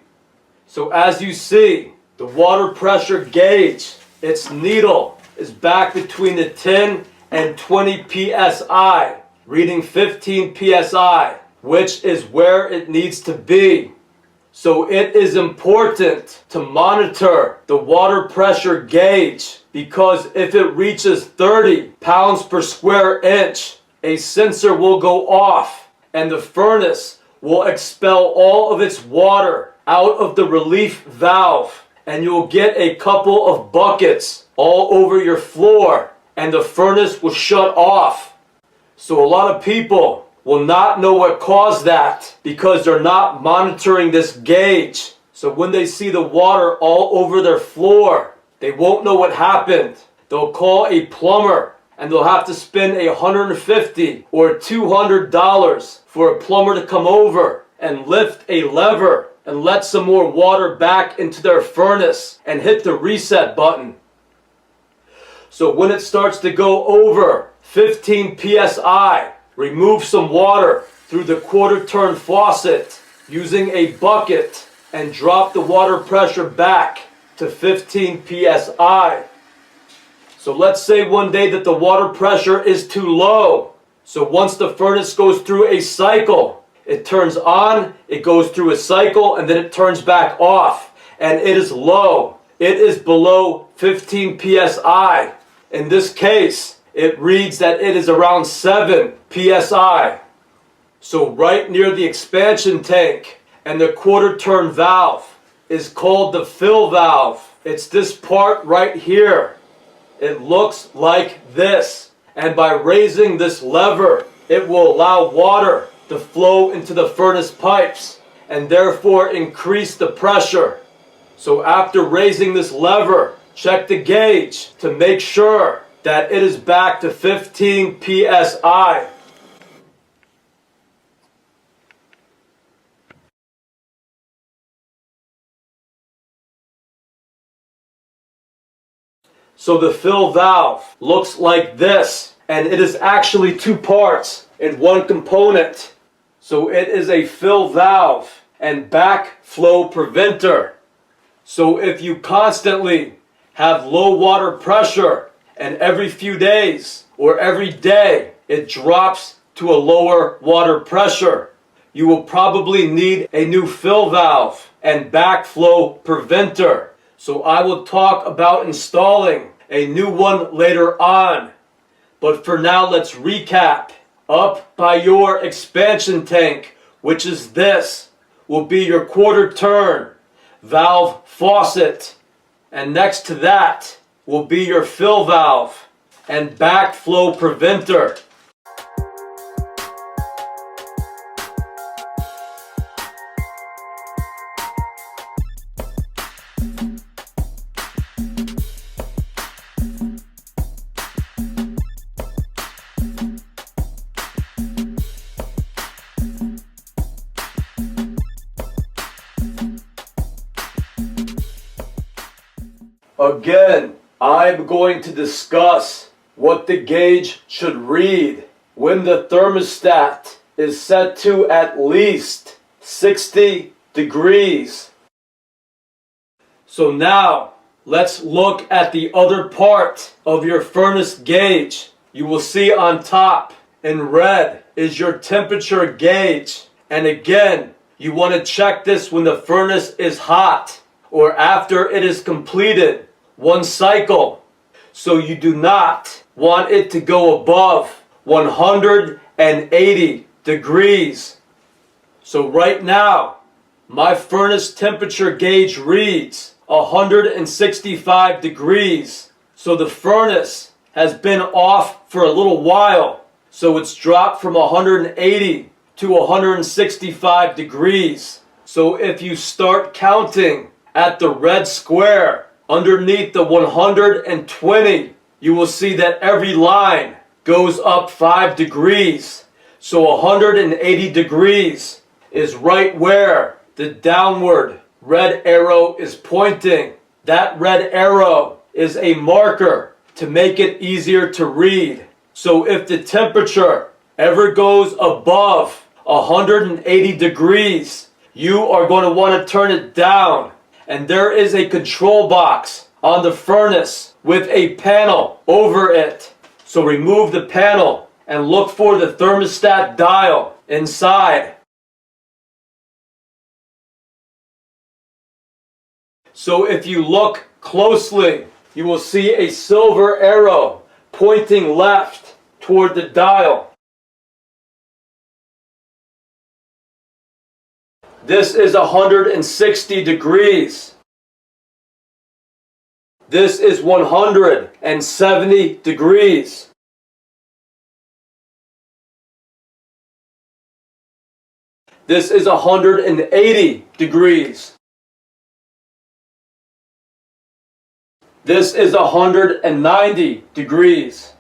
So as you see, the water pressure gauge, its needle, is back between the 10 and 20 PSI, reading 15 PSI, which is where it needs to be. So it is important to monitor the water pressure gauge, because if it reaches 30 pounds per square inch, a sensor will go off and the furnace will expel all of its water out of the relief valve, and you'll get a couple of buckets all over your floor and the furnace will shut off. So a lot of people will not know what caused that because they're not monitoring this gauge. So when they see the water all over their floor, they won't know what happened. They'll call a plumber and they'll have to spend $150 or $200 for a plumber to come over and lift a lever and let some more water back into their furnace and hit the reset button. So when it starts to go over 15 PSI, remove some water through the 1/4 turn faucet using a bucket and drop the water pressure back to 15 PSI. So let's say one day that the water pressure is too low. So once the furnace goes through a cycle, it turns on, it goes through a cycle, and then it turns back off. And it is low. It is below 15 PSI. In this case, it reads that it is around 7 PSI. So right near the expansion tank and the 1/4 turn valve is called the fill valve. It's this part right here. It looks like this. And by raising this lever, it will allow water to flow into the furnace pipes and therefore increase the pressure. So after raising this lever, check the gauge to make sure that it is back to 15 PSI. So the fill valve looks like this, and it is actually two parts in one component. So it is a fill valve and backflow preventer. So if you constantly have low water pressure and every few days or every day it drops to a lower water pressure, you will probably need a new fill valve and backflow preventer. So I will talk about installing a new one later on. But for now, let's recap. Up by your expansion tank, which is this, will be your quarter turn valve faucet. And next to that will be your fill valve and backflow preventer. Again, I'm going to discuss what the gauge should read when the thermostat is set to at least 60 degrees. So now, let's look at the other part of your furnace gauge. You will see on top in red is your temperature gauge. And again, you want to check this when the furnace is hot or after it is completed one cycle. So you do not want it to go above 180 degrees. So right now, my furnace temperature gauge reads 165 degrees. So the furnace has been off for a little while. So it's dropped from 180 to 165 degrees. So if you start counting at the red square underneath the 120, you will see that every line goes up 5 degrees. So 180 degrees is right where the downward red arrow is pointing. That red arrow is a marker to make it easier to read. So if the temperature ever goes above 180 degrees, you are going to want to turn it down. And there is a control box on the furnace with a panel over it. So remove the panel and look for the thermostat dial inside. So if you look closely, you will see a silver arrow pointing left toward the dial. This is 160 degrees. This is 170 degrees. This is 180 degrees. This is 190 degrees.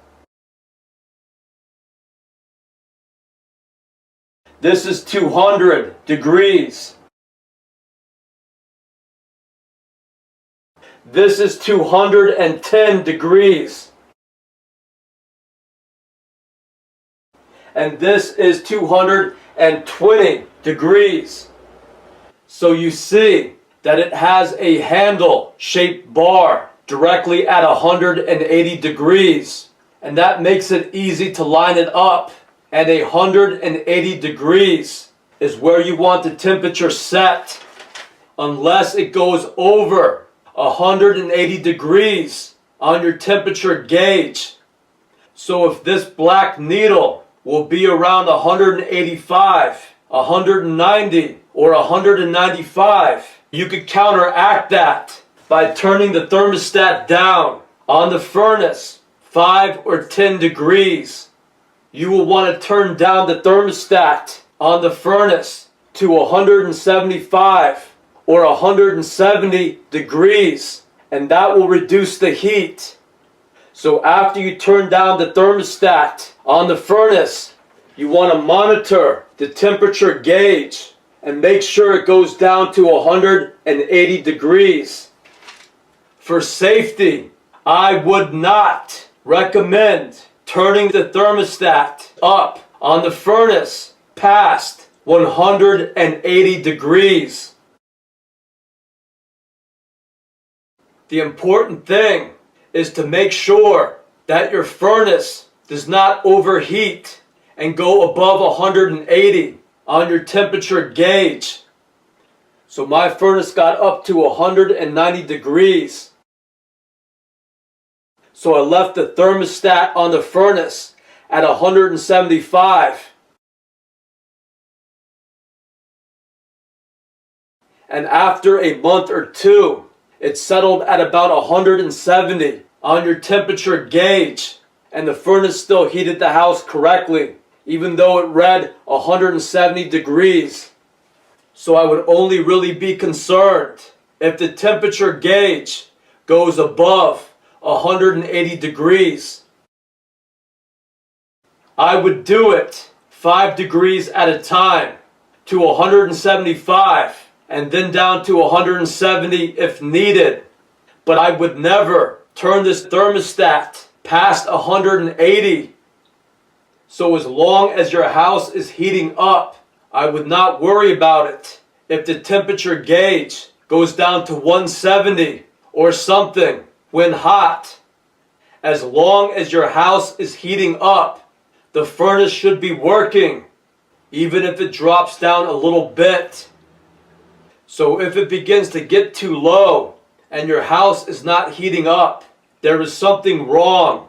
This is 200 degrees. This is 210 degrees. And this is 220 degrees. So you see that it has a handle-shaped bar directly at 180 degrees. And that makes it easy to line it up. And 180 degrees is where you want the temperature set, unless it goes over 180 degrees on your temperature gauge. So if this black needle will be around 185, 190, or 195, you could counteract that by turning the thermostat down on the furnace 5 or 10 degrees. You will want to turn down the thermostat on the furnace to 175 or 170 degrees, and that will reduce the heat. So after you turn down the thermostat on the furnace, you want to monitor the temperature gauge and make sure it goes down to 180 degrees. For safety, I would not recommend turning the thermostat up on the furnace past 180 degrees. The important thing is to make sure that your furnace does not overheat and go above 180 on your temperature gauge. So my furnace got up to 190 degrees. So I left the thermostat on the furnace at 175. And after a month or two, it settled at about 170 on your temperature gauge, and the furnace still heated the house correctly, even though it read 170 degrees. So I would only really be concerned if the temperature gauge goes above 180 degrees. I would do it 5 degrees at a time to 175 and then down to 170 if needed. But I would never turn this thermostat past 180. So as long as your house is heating up, I would not worry about it if the temperature gauge goes down to 170 or something when hot. As long as your house is heating up, the furnace should be working, even if it drops down a little bit. So if it begins to get too low and your house is not heating up, there is something wrong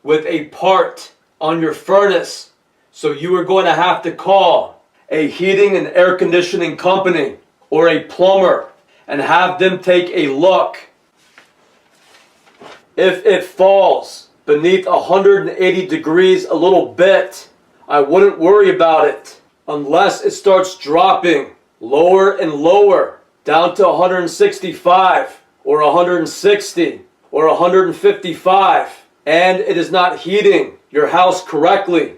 with a part on your furnace. So you are going to have to call a heating and air conditioning company or a plumber and have them take a look. If it falls beneath 180 degrees a little bit, I wouldn't worry about it unless it starts dropping lower and lower down to 165 or 160 or 155 and it is not heating your house correctly.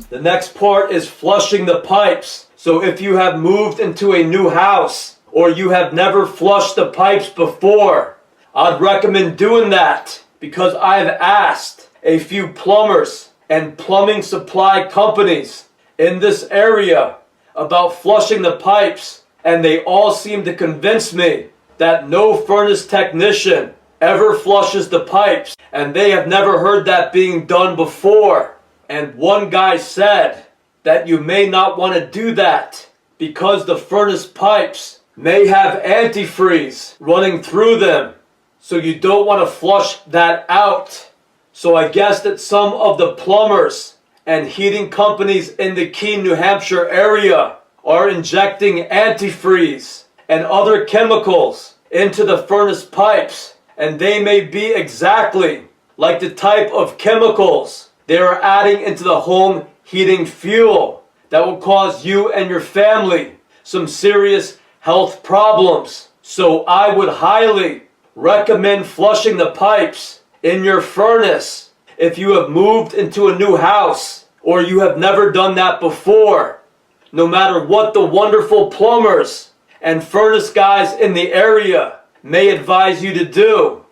The next part is flushing the pipes. So if you have moved into a new house or you have never flushed the pipes before, I'd recommend doing that because I've asked a few plumbers and plumbing supply companies in this area about flushing the pipes, and they all seem to convince me that no furnace technician ever flushes the pipes, and they have never heard that being done before. And one guy said that you may not want to do that because the furnace pipes may have antifreeze running through them, so you don't want to flush that out. So I guess that some of the plumbers and heating companies in the Keene, New Hampshire area are injecting antifreeze and other chemicals into the furnace pipes, and they may be exactly like the type of chemicals they are adding into the home heating fuel that will cause you and your family some serious health problems. So I would highly recommend flushing the pipes in your furnace if you have moved into a new house or you have never done that before, no matter what the wonderful plumbers and furnace guys in the area may advise you to do.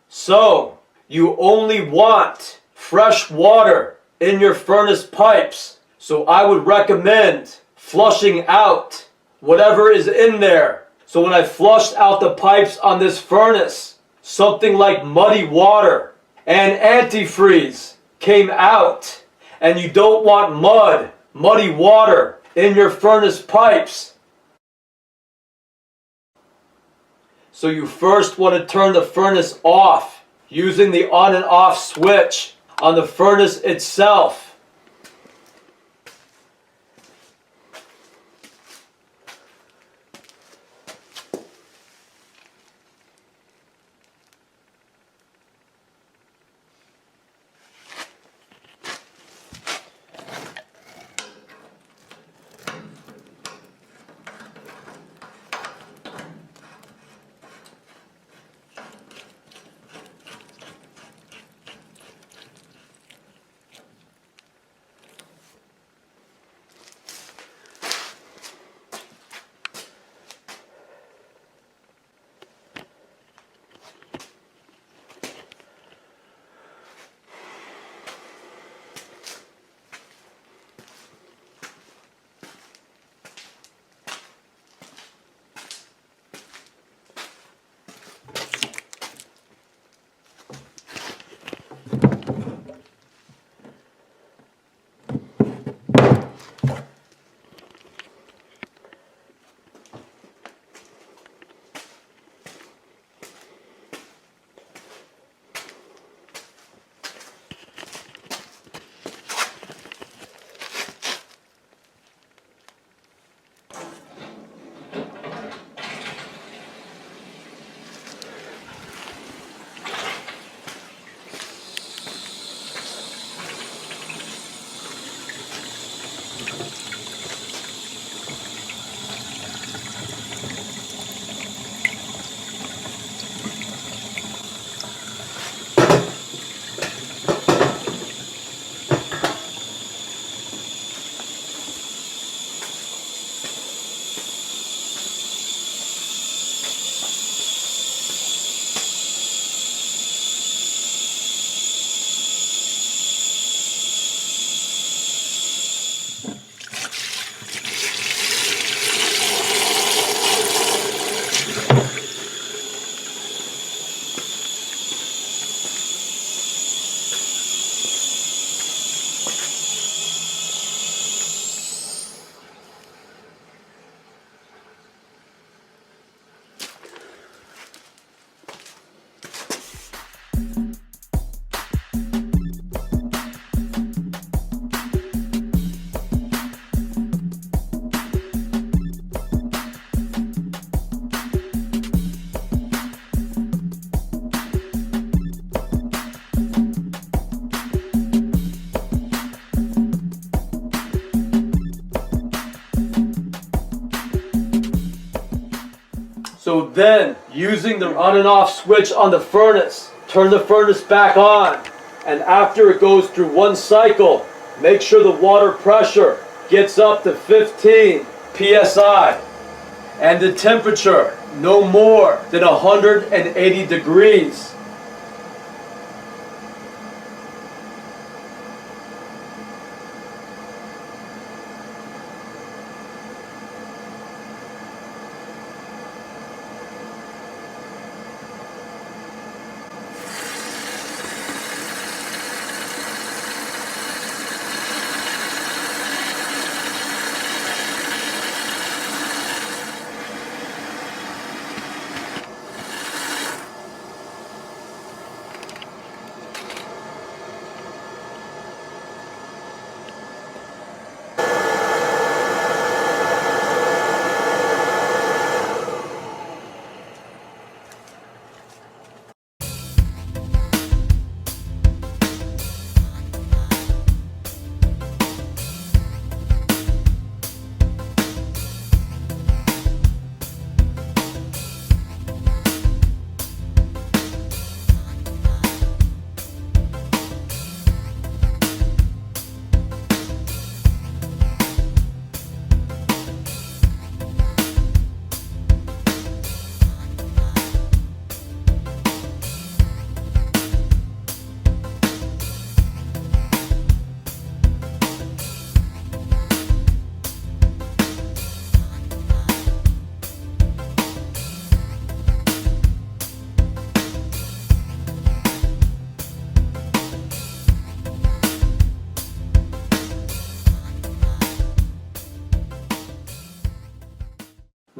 So you only want fresh water in your furnace pipes. So I would recommend flushing out whatever is in there. So when I flushed out the pipes on this furnace, something like muddy water and antifreeze came out. And you don't want muddy water in your furnace pipes. So you first want to turn the furnace off using the on and off switch on the furnace itself. So then, using the on and off switch on the furnace, turn the furnace back on. And after it goes through one cycle, make sure the water pressure gets up to 15 psi. And the temperature no more than 180 degrees.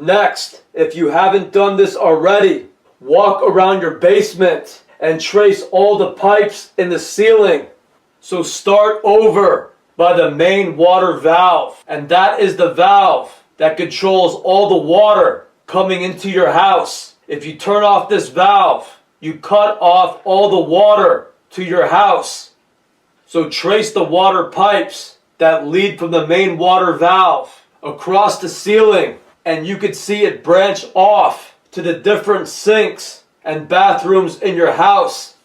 Next, if you haven't done this already, walk around your basement and trace all the pipes in the ceiling. So start over by the main water valve, and that is the valve that controls all the water coming into your house. If you turn off this valve, you cut off all the water to your house. So trace the water pipes that lead from the main water valve across the ceiling, and you could see it branch off to the different sinks and bathrooms in your house.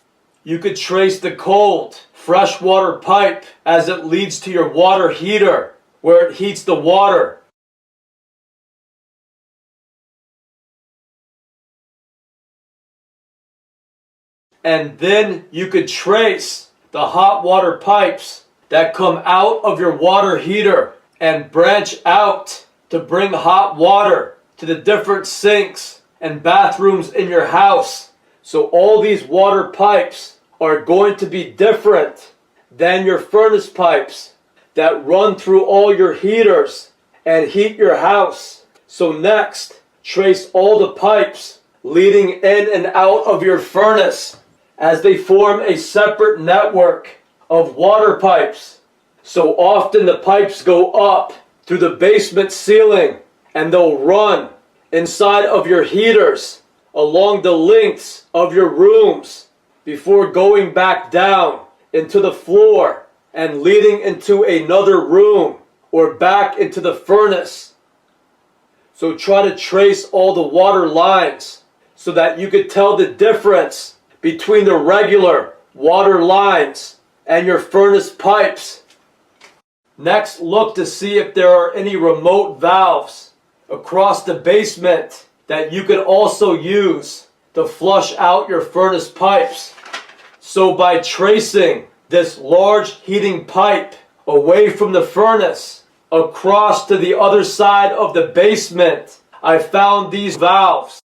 You could trace the cold, fresh water pipe as it leads to your water heater, where it heats the water. And then you could trace the hot water pipes that come out of your water heater and branch out to bring hot water to the different sinks and bathrooms in your house. So all these water pipes are going to be different than your furnace pipes that run through all your heaters and heat your house. So next, trace all the pipes leading in and out of your furnace as they form a separate network of water pipes. So often the pipes go up through the basement ceiling, and they'll run inside of your heaters along the lengths of your rooms before going back down into the floor and leading into another room or back into the furnace. So try to trace all the water lines so that you could tell the difference between the regular water lines and your furnace pipes. Next, look to see if there are any remote valves across the basement that you could also use to flush out your furnace pipes. So by tracing this large heating pipe away from the furnace across to the other side of the basement, I found these valves,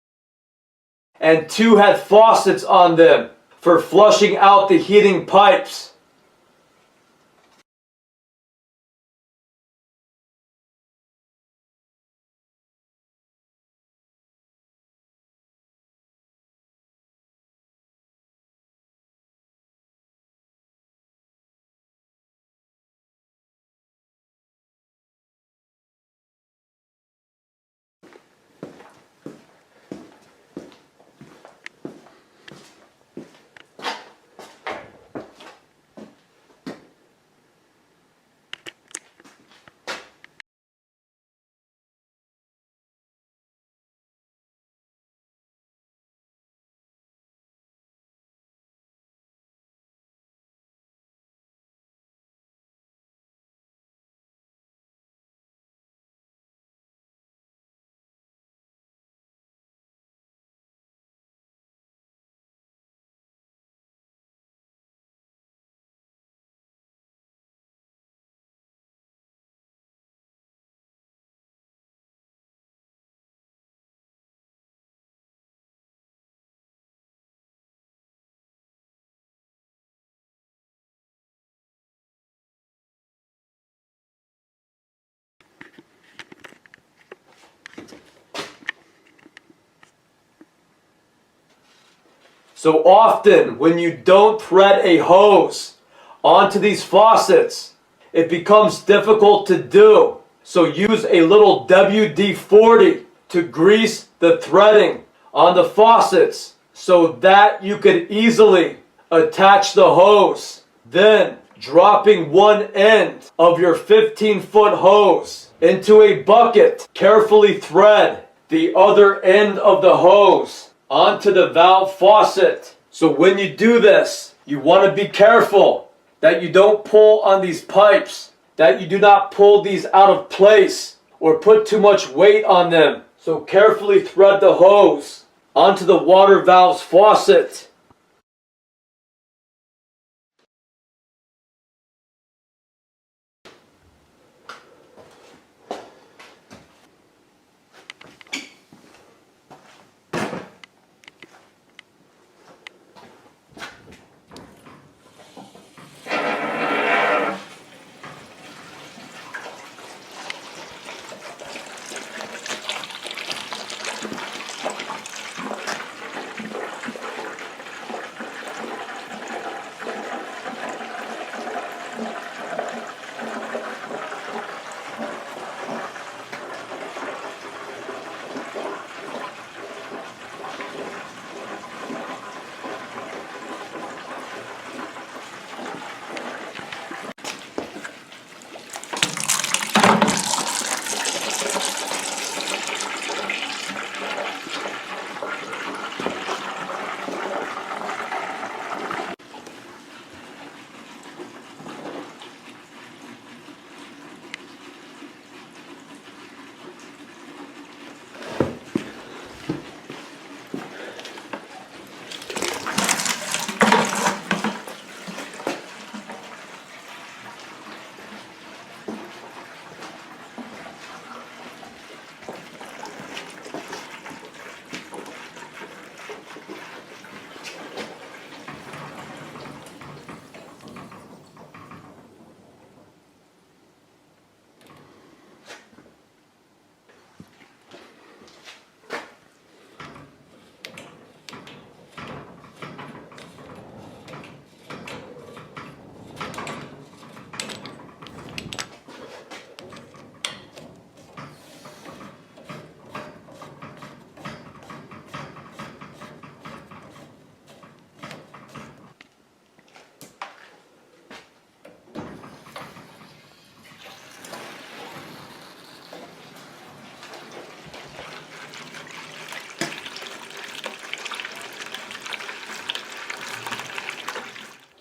and 2 had faucets on them for flushing out the heating pipes. So often when you don't thread a hose onto these faucets, it becomes difficult to do. So use a little WD-40 to grease the threading on the faucets so that you could easily attach the hose. Then dropping one end of your 15-foot hose into a bucket, carefully thread the other end of the hose onto the valve faucet. So when you do this, you want to be careful that you don't pull on these pipes, that you do not pull these out of place or put too much weight on them. So carefully thread the hose onto the water valve's faucet.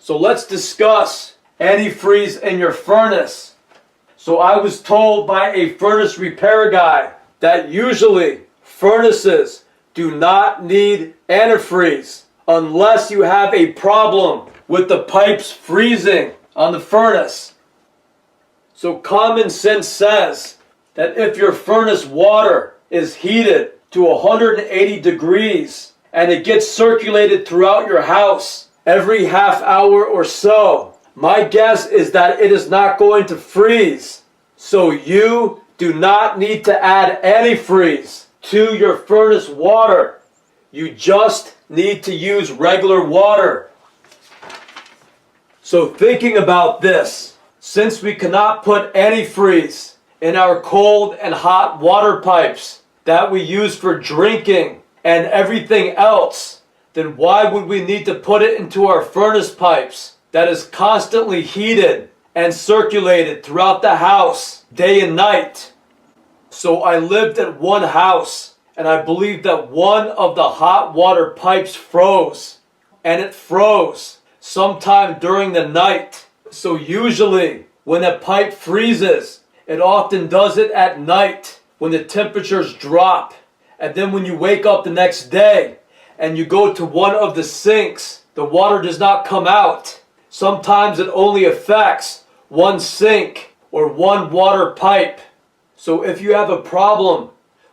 So let's discuss antifreeze in your furnace. So I was told by a furnace repair guy that usually furnaces do not need antifreeze unless you have a problem with the pipes freezing on the furnace. So common sense says that if your furnace water is heated to 180 degrees and it gets circulated throughout your house every half hour or so, my guess is that it is not going to freeze. So you do not need to add antifreeze to your furnace water. You just need to use regular water. So thinking about this, since we cannot put antifreeze in our cold and hot water pipes that we use for drinking and everything else, then why would we need to put it into our furnace pipes that is constantly heated and circulated throughout the house day and night? So I lived at one house, and I believe that one of the hot water pipes froze, and it froze sometime during the night. So usually when a pipe freezes, it often does it at night when the temperatures drop. And then when you wake up the next day and you go to one of the sinks, the water does not come out. Sometimes it only affects one sink or one water pipe. So if you have a problem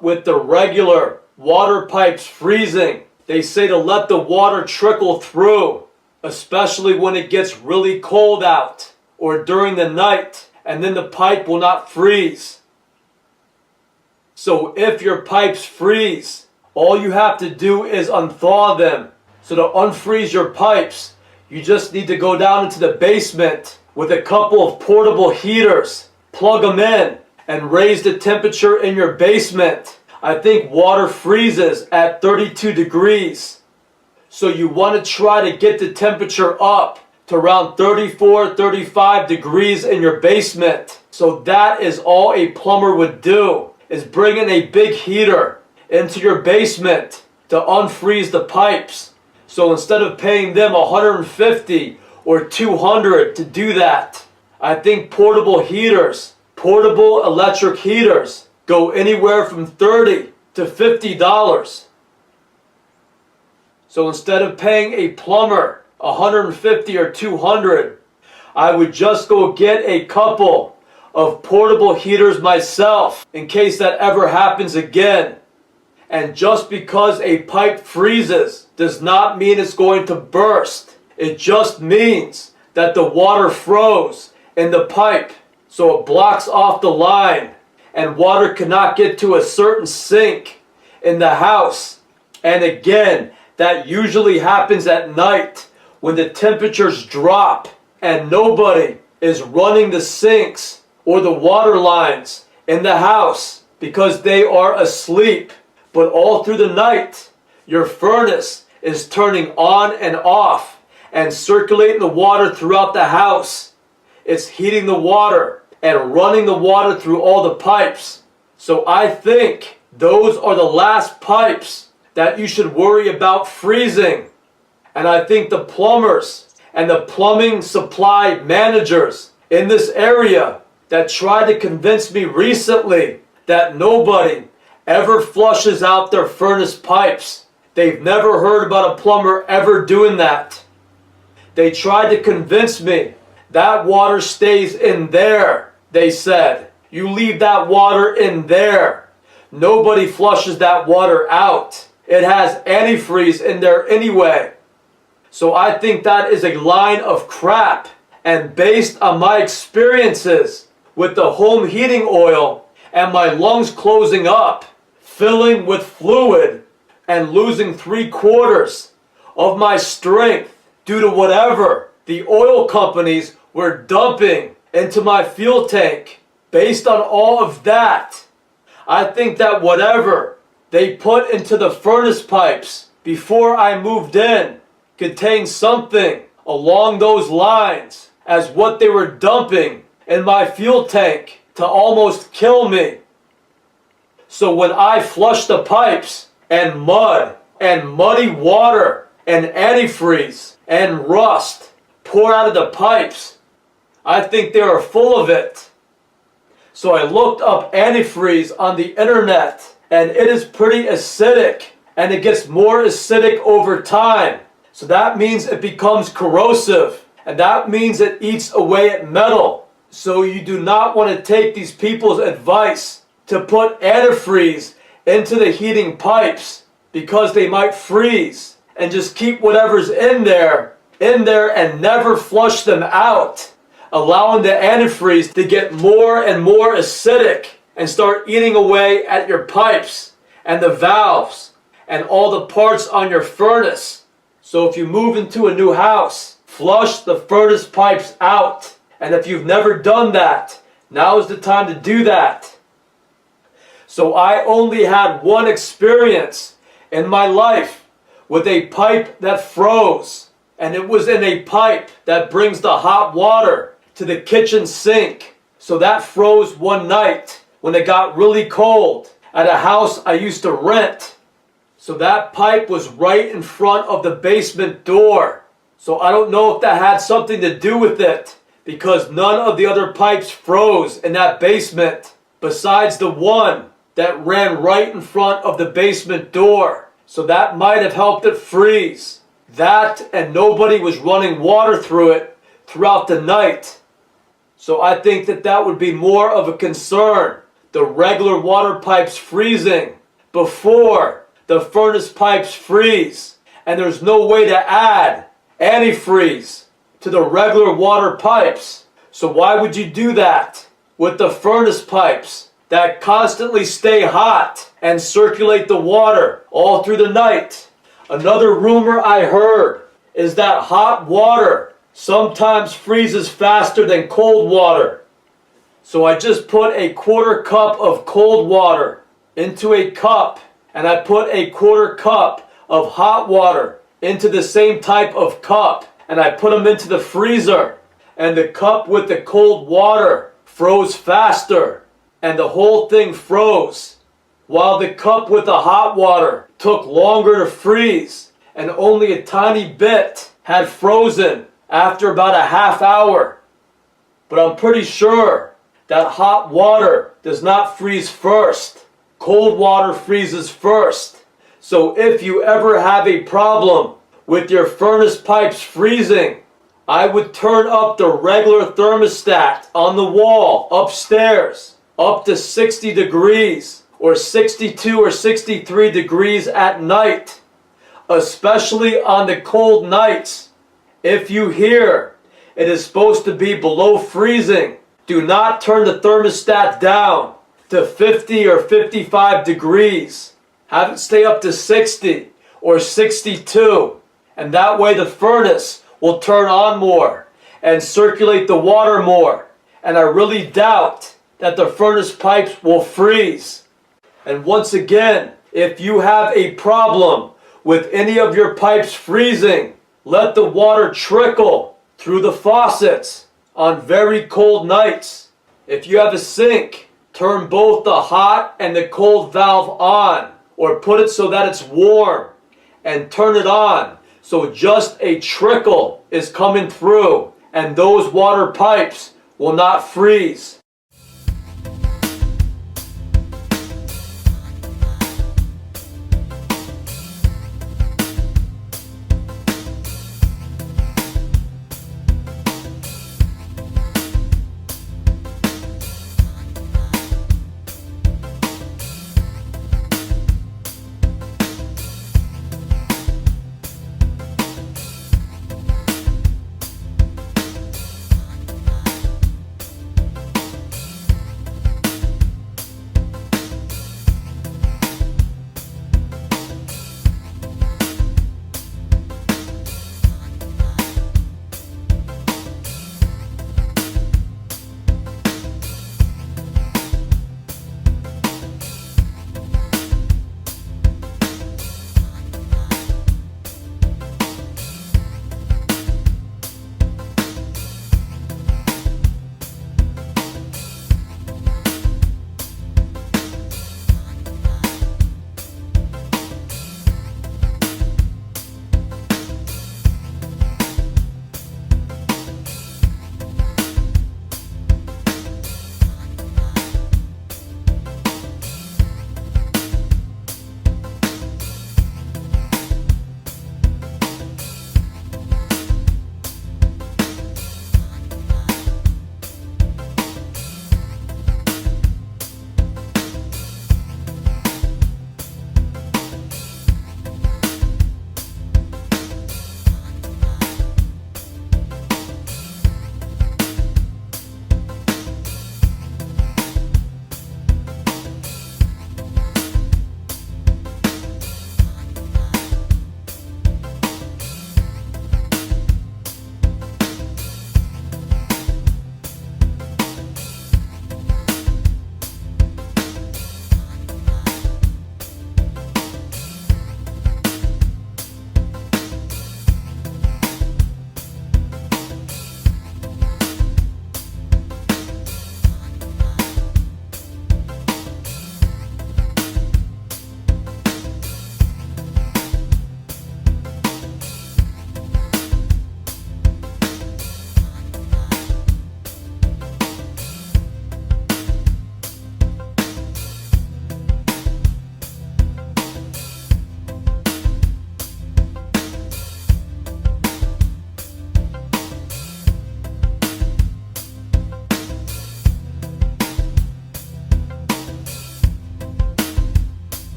with the regular water pipes freezing, they say to let the water trickle through, especially when it gets really cold out or during the night, and then the pipe will not freeze. So if your pipes freeze, all you have to do is unthaw them. So to unfreeze your pipes, you just need to go down into the basement with a couple of portable heaters, plug them in, and raise the temperature in your basement. I think water freezes at 32 degrees. So you want to try to get the temperature up to around 34, 35 degrees in your basement. So that is all a plumber would do, is bring in a big heater into your basement to unfreeze the pipes. So instead of paying them $150 or $200 to do that, I think portable heaters, portable electric heaters, go anywhere from $30 to $50. So instead of paying a plumber $150 or $200, I would just go get a couple of portable heaters myself in case that ever happens again. And just because a pipe freezes does not mean it's going to burst. It just means that the water froze in the pipe, so it blocks off the line and water cannot get to a certain sink in the house. And again, that usually happens at night when the temperatures drop and nobody is running the sinks or the water lines in the house because they are asleep. But all through the night, your furnace is turning on and off and circulating the water throughout the house. It's heating the water and running the water through all the pipes. So I think those are the last pipes that you should worry about freezing. And I think the plumbers and the plumbing supply managers in this area that tried to convince me recently that nobody ever flushes out their furnace pipes. They've never heard about a plumber ever doing that. They tried to convince me that water stays in there. They said, you leave that water in there. Nobody flushes that water out. It has antifreeze in there anyway. So I think that is a line of crap. And based on my experiences with the home heating oil and my lungs closing up, filling with fluid, and losing 3/4 of my strength due to whatever the oil companies were dumping into my fuel tank. Based on all of that, I think that whatever they put into the furnace pipes before I moved in contained something along those lines as what they were dumping in my fuel tank to almost kill me. So when I flushed the pipes and mud and muddy water and antifreeze and rust pour out of the pipes. I think they are full of it. So I looked up antifreeze on the internet, and it is pretty acidic, and it gets more acidic over time. So that means it becomes corrosive, and that means it eats away at metal. So you do not want to take these people's advice to put antifreeze into the heating pipes, because they might freeze, and just keep whatever's in there and never flush them out, allowing the antifreeze to get more and more acidic and start eating away at your pipes and the valves and all the parts on your furnace. So if you move into a new house, flush the furnace pipes out. And if you've never done that, now is the time to do that. So I only had one experience in my life with a pipe that froze. And it was in a pipe that brings the hot water to the kitchen sink. So that froze one night when it got really cold at a house I used to rent. So that pipe was right in front of the basement door. So I don't know if that had something to do with it, because none of the other pipes froze in that basement besides the one that ran right in front of the basement door. So that might have helped it freeze. That, and nobody was running water through it throughout the night. So I think that would be more of a concern. The regular water pipes freezing before the furnace pipes freeze. And there's no way to add antifreeze to the regular water pipes. So why would you do that with the furnace pipes that constantly stay hot and circulate the water all through the night? Another rumor I heard is that hot water sometimes freezes faster than cold water. So I just put a quarter cup of cold water into a cup, and I put a quarter cup of hot water into the same type of cup, and I put them into the freezer. And the cup with the cold water froze faster, and the whole thing froze, while the cup with the hot water took longer to freeze, and only a tiny bit had frozen after about a half hour. But I'm pretty sure that hot water does not freeze first. Cold water freezes first. So if you ever have a problem with your furnace pipes freezing, I would turn up the regular thermostat on the wall upstairs up to 60 degrees or 62 or 63 degrees at night, especially on the cold nights. If you hear it is supposed to be below freezing, do not turn the thermostat down to 50 or 55 degrees. Have it stay up to 60 or 62, and that way the furnace will turn on more and circulate the water more. And I really doubt that the furnace pipes will freeze. And once again, if you have a problem with any of your pipes freezing, let the water trickle through the faucets on very cold nights. If you have a sink, turn both the hot and the cold valve on, or put it so that it's warm, and turn it on so just a trickle is coming through, and those water pipes will not freeze.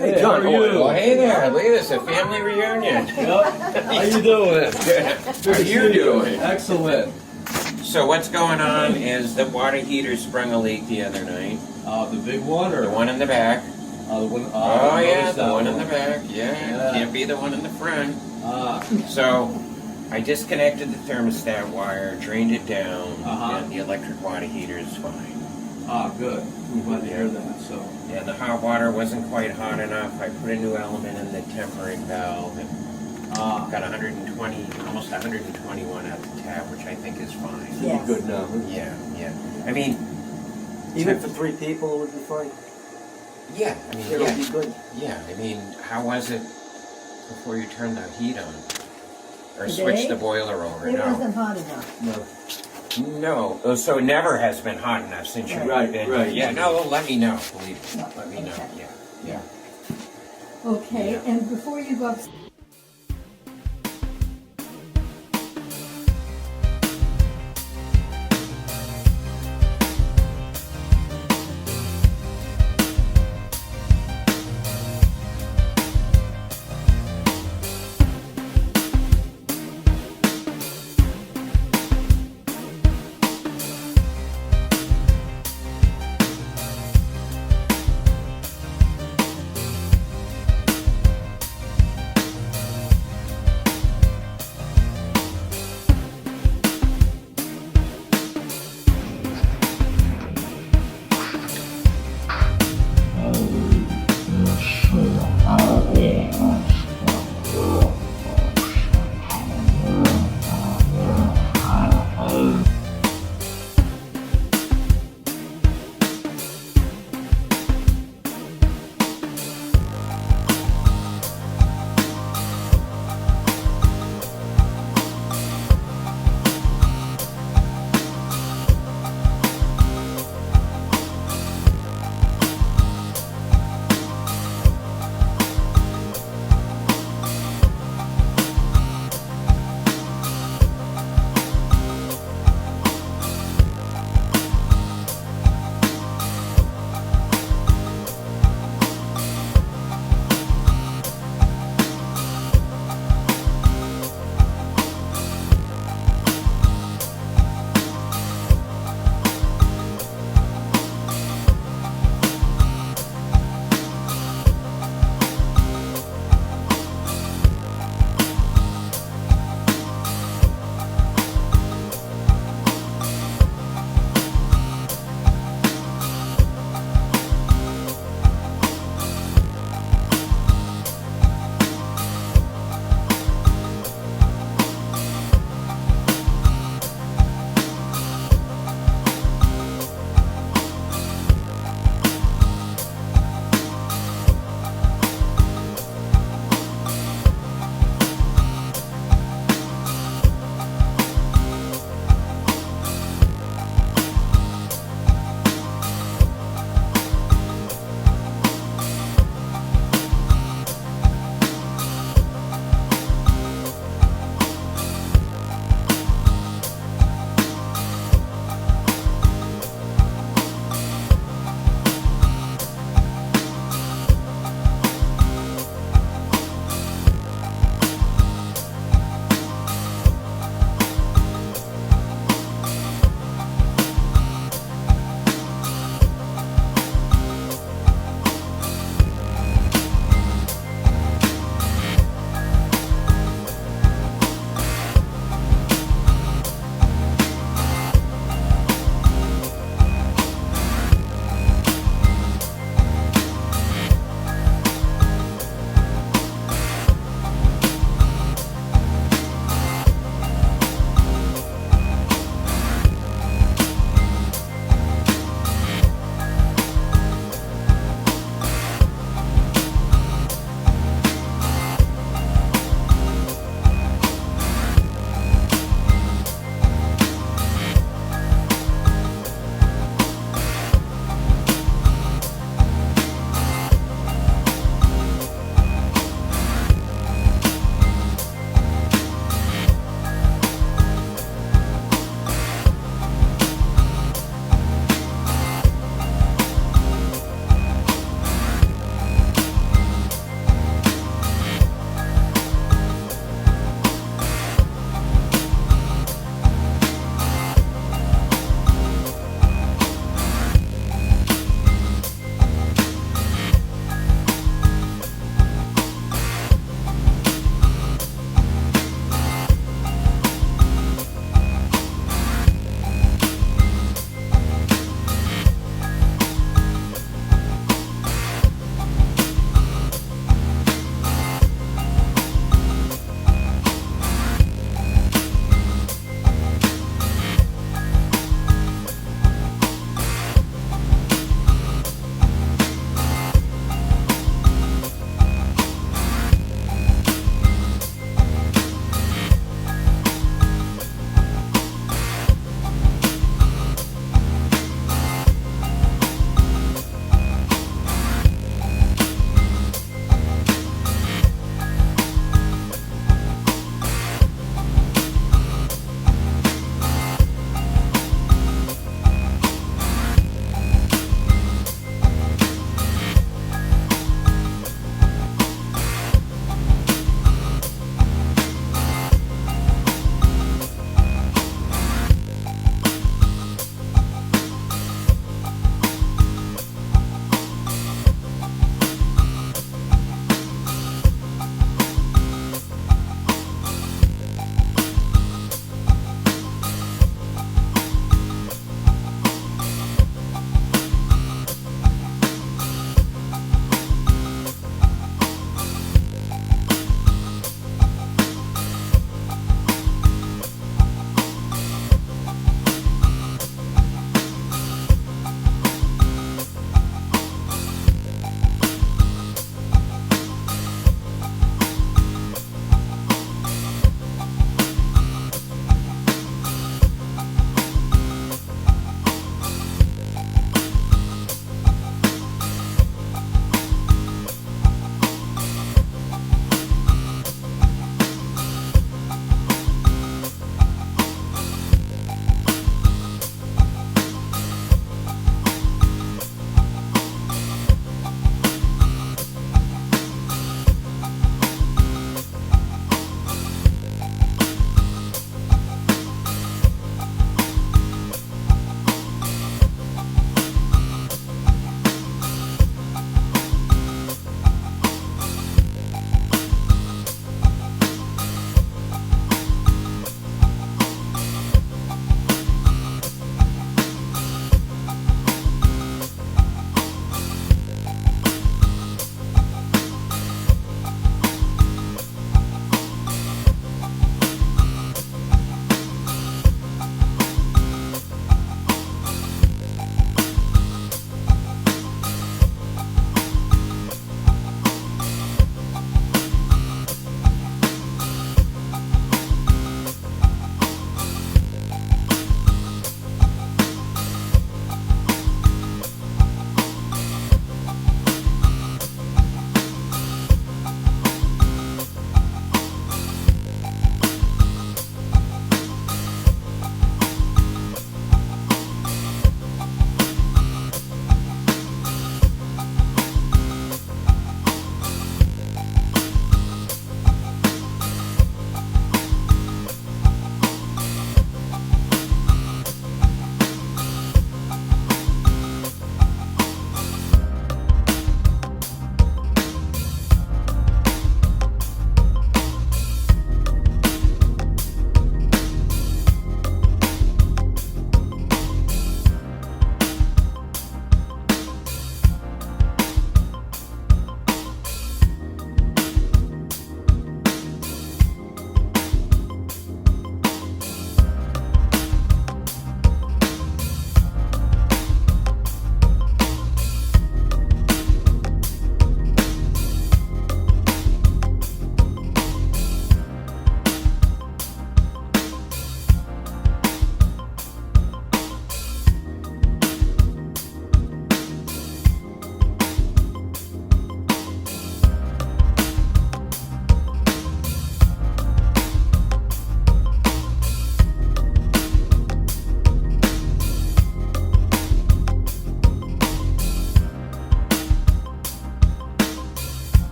Hey, John, how are you? how Well, hey there. Look at this, a family reunion. Yep. How you doing? How you doing? Excellent. So what's going on is the water heater sprung a leak the other night. The big one or The one in the back. the one? Oh I yeah, noticed the that one in the back. Yeah, can't be the one in the front. Ah, So I disconnected the thermostat wire, drained it down, Uh-huh. and the electric water heater is fine. good. I'm glad to hear that. So, Yeah, the hot water wasn't quite hot enough. I put a new element in the tempering valve and got 120, almost 121 at the tap, which I think is fine. Yes. good now. Yeah, yeah. I mean, Even for 3 people, it would be fine. yeah, I mean, It would yeah, be good. yeah. I mean, how was it before you turned the heat on? Or Today? switched the boiler over? It No. wasn't hot enough. No. No. Oh, so it never has been hot enough since you've Right, been. right. Yeah, no, let me know, believe me. No, Let me know, okay. yeah. Okay, Yeah. and before you go upstairs,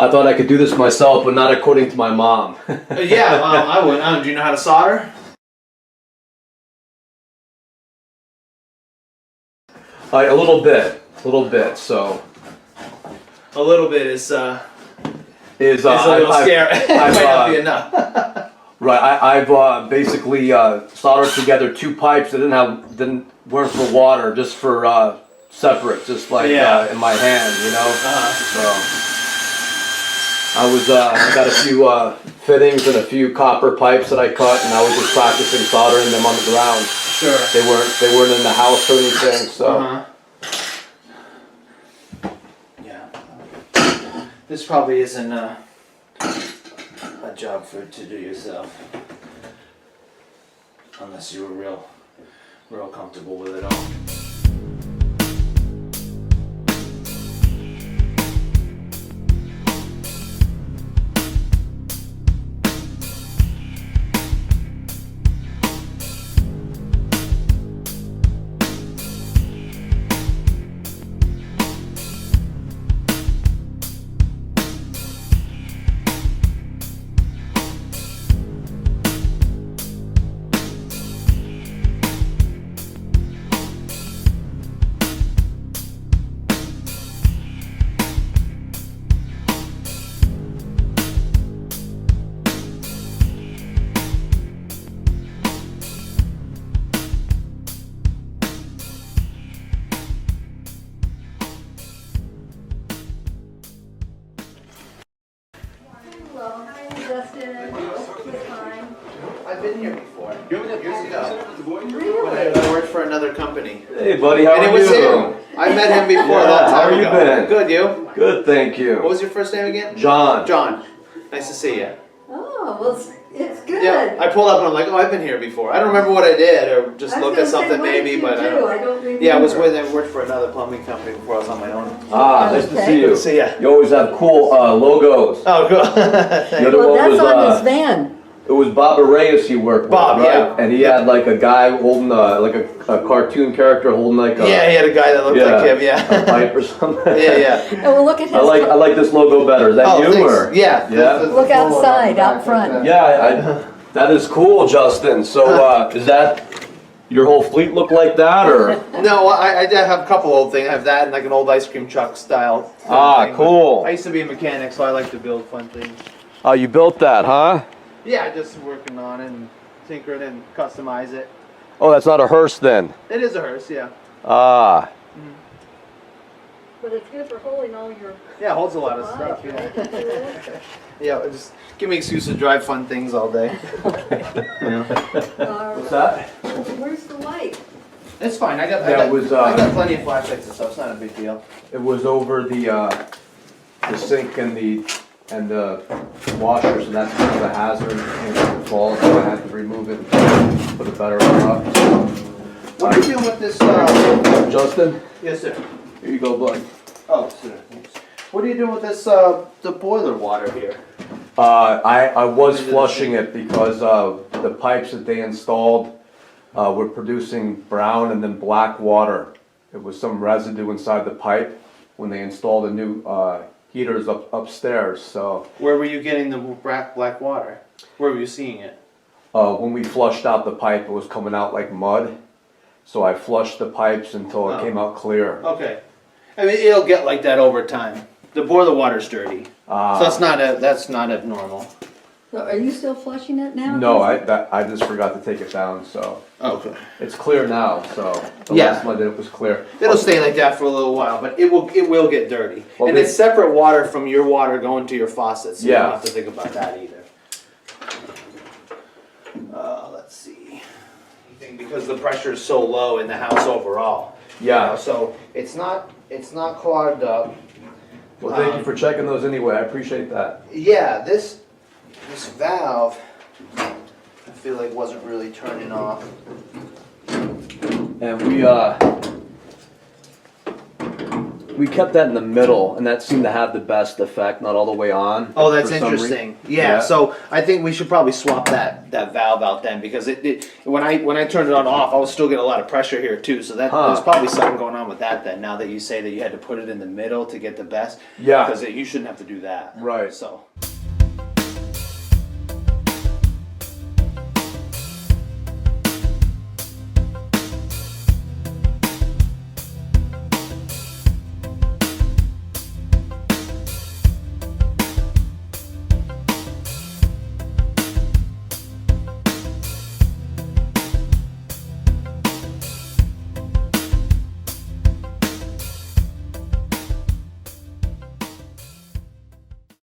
I thought I could do this myself, but not according to my mom. Yeah, I would. Do you know how to solder? A little bit. So A little bit is a is little scary. It might not be I've, enough. right. I've basically soldered together 2 pipes that weren't for water, just for separate, just like Yeah. in my hand, you know. Uh-huh. So I got a few fittings and a few copper pipes that I cut, and I was just practicing soldering them on the ground. Sure. They weren't in the house or anything, so. Uh-huh. Yeah. This probably isn't a job to do yourself, unless you were real comfortable with it all. Hello, hi, Justin. It's fine. I've been here before. Years ago. When Really? I worked for another company. Hey, buddy, how And are it was you? him. I met him before a Yeah, long how time you ago. been? Good, you? Good, thank What you. was your first name again? John. John. Nice to see you. Oh, well, it's good. Yeah, I pulled up and I'm like, oh, I've been here before. I don't remember what I did or just I was looked gonna at say, something what did maybe, you but I do? don't. I don't remember. Yeah, I worked for another plumbing company before I was on my own. Ah, nice to Okay. see Good to you. see ya. You always have cool logos. Oh, cool. The other Well, one that's was on his van. it was Bob Arayas you worked with, Bob, right? yeah. And he had like a guy holding like a cartoon character holding like a Yeah, he had a guy that looked like him, a yeah. pipe or something. Yeah. And we'll look at his. I like this logo better. Is that Oh, you thanks. or? Yeah. Yeah. Look outside, out front. Yeah, that is cool, Justin. So is that your whole fleet look like that or? No, I did have a couple old things. I have that and like an old ice cream truck style. Ah, thing. cool. I used to be a mechanic, so I like to build fun things. Oh, you built that, huh? Yeah, just working on it and tinkering and customize it. Oh, that's not a hearse then. It is a hearse, yeah. Ah. But it's good for holding all your. Yeah, it holds a lot of stuff. Yeah, yeah. Just give me an excuse to drive fun things all day. What's that? Where's the light? It's fine. I got Yeah, it was, I got plenty of flashlights and stuff. It's not a big deal. It was over the sink and the washer, so that's kind of a hazard. It can't fall, so I had to remove it, and put a better one up. What are you doing with this? Justin, Yes, sir. here you go, bud. Oh, sir. Thanks. What are you doing with this? The boiler water here. I was flushing it because the pipes that they installed were producing brown and then black water. It was some residue inside the pipe when they installed the new heaters upstairs. So Where were you getting the black water? Where were you seeing it? when we flushed out the pipe, it was coming out like mud. So I flushed the pipes until it Oh. came out clear. Okay. I mean, it'll get like that over time. The boiler water's dirty, so that's not abnormal. So are you still flushing it now? No, I just forgot to take it down. So Okay. it's clear now. So the Yeah. last one I did it was clear. It'll stay like that for a little while, but it will get dirty. Well, And they- it's separate water from your water going to your faucets. So you Yeah. don't have to think about that either. Let's see. I think because the pressure is so low in the house overall. Yeah. So it's not clogged up. Well, thank you for checking those anyway. I appreciate that. Yeah, this valve I feel like wasn't really turning off. And we We kept that in the middle, and that seemed to have the best effect, not all the way on. Oh, that's for some interesting. reason. Yeah, so I think we should probably swap that valve out then, because when I turned it on off, I was still getting a lot of pressure here too. So there's probably something going on with that then. Now that you say that you had to put it in the middle to get the best, Yeah. because you shouldn't have to do that. Right. So.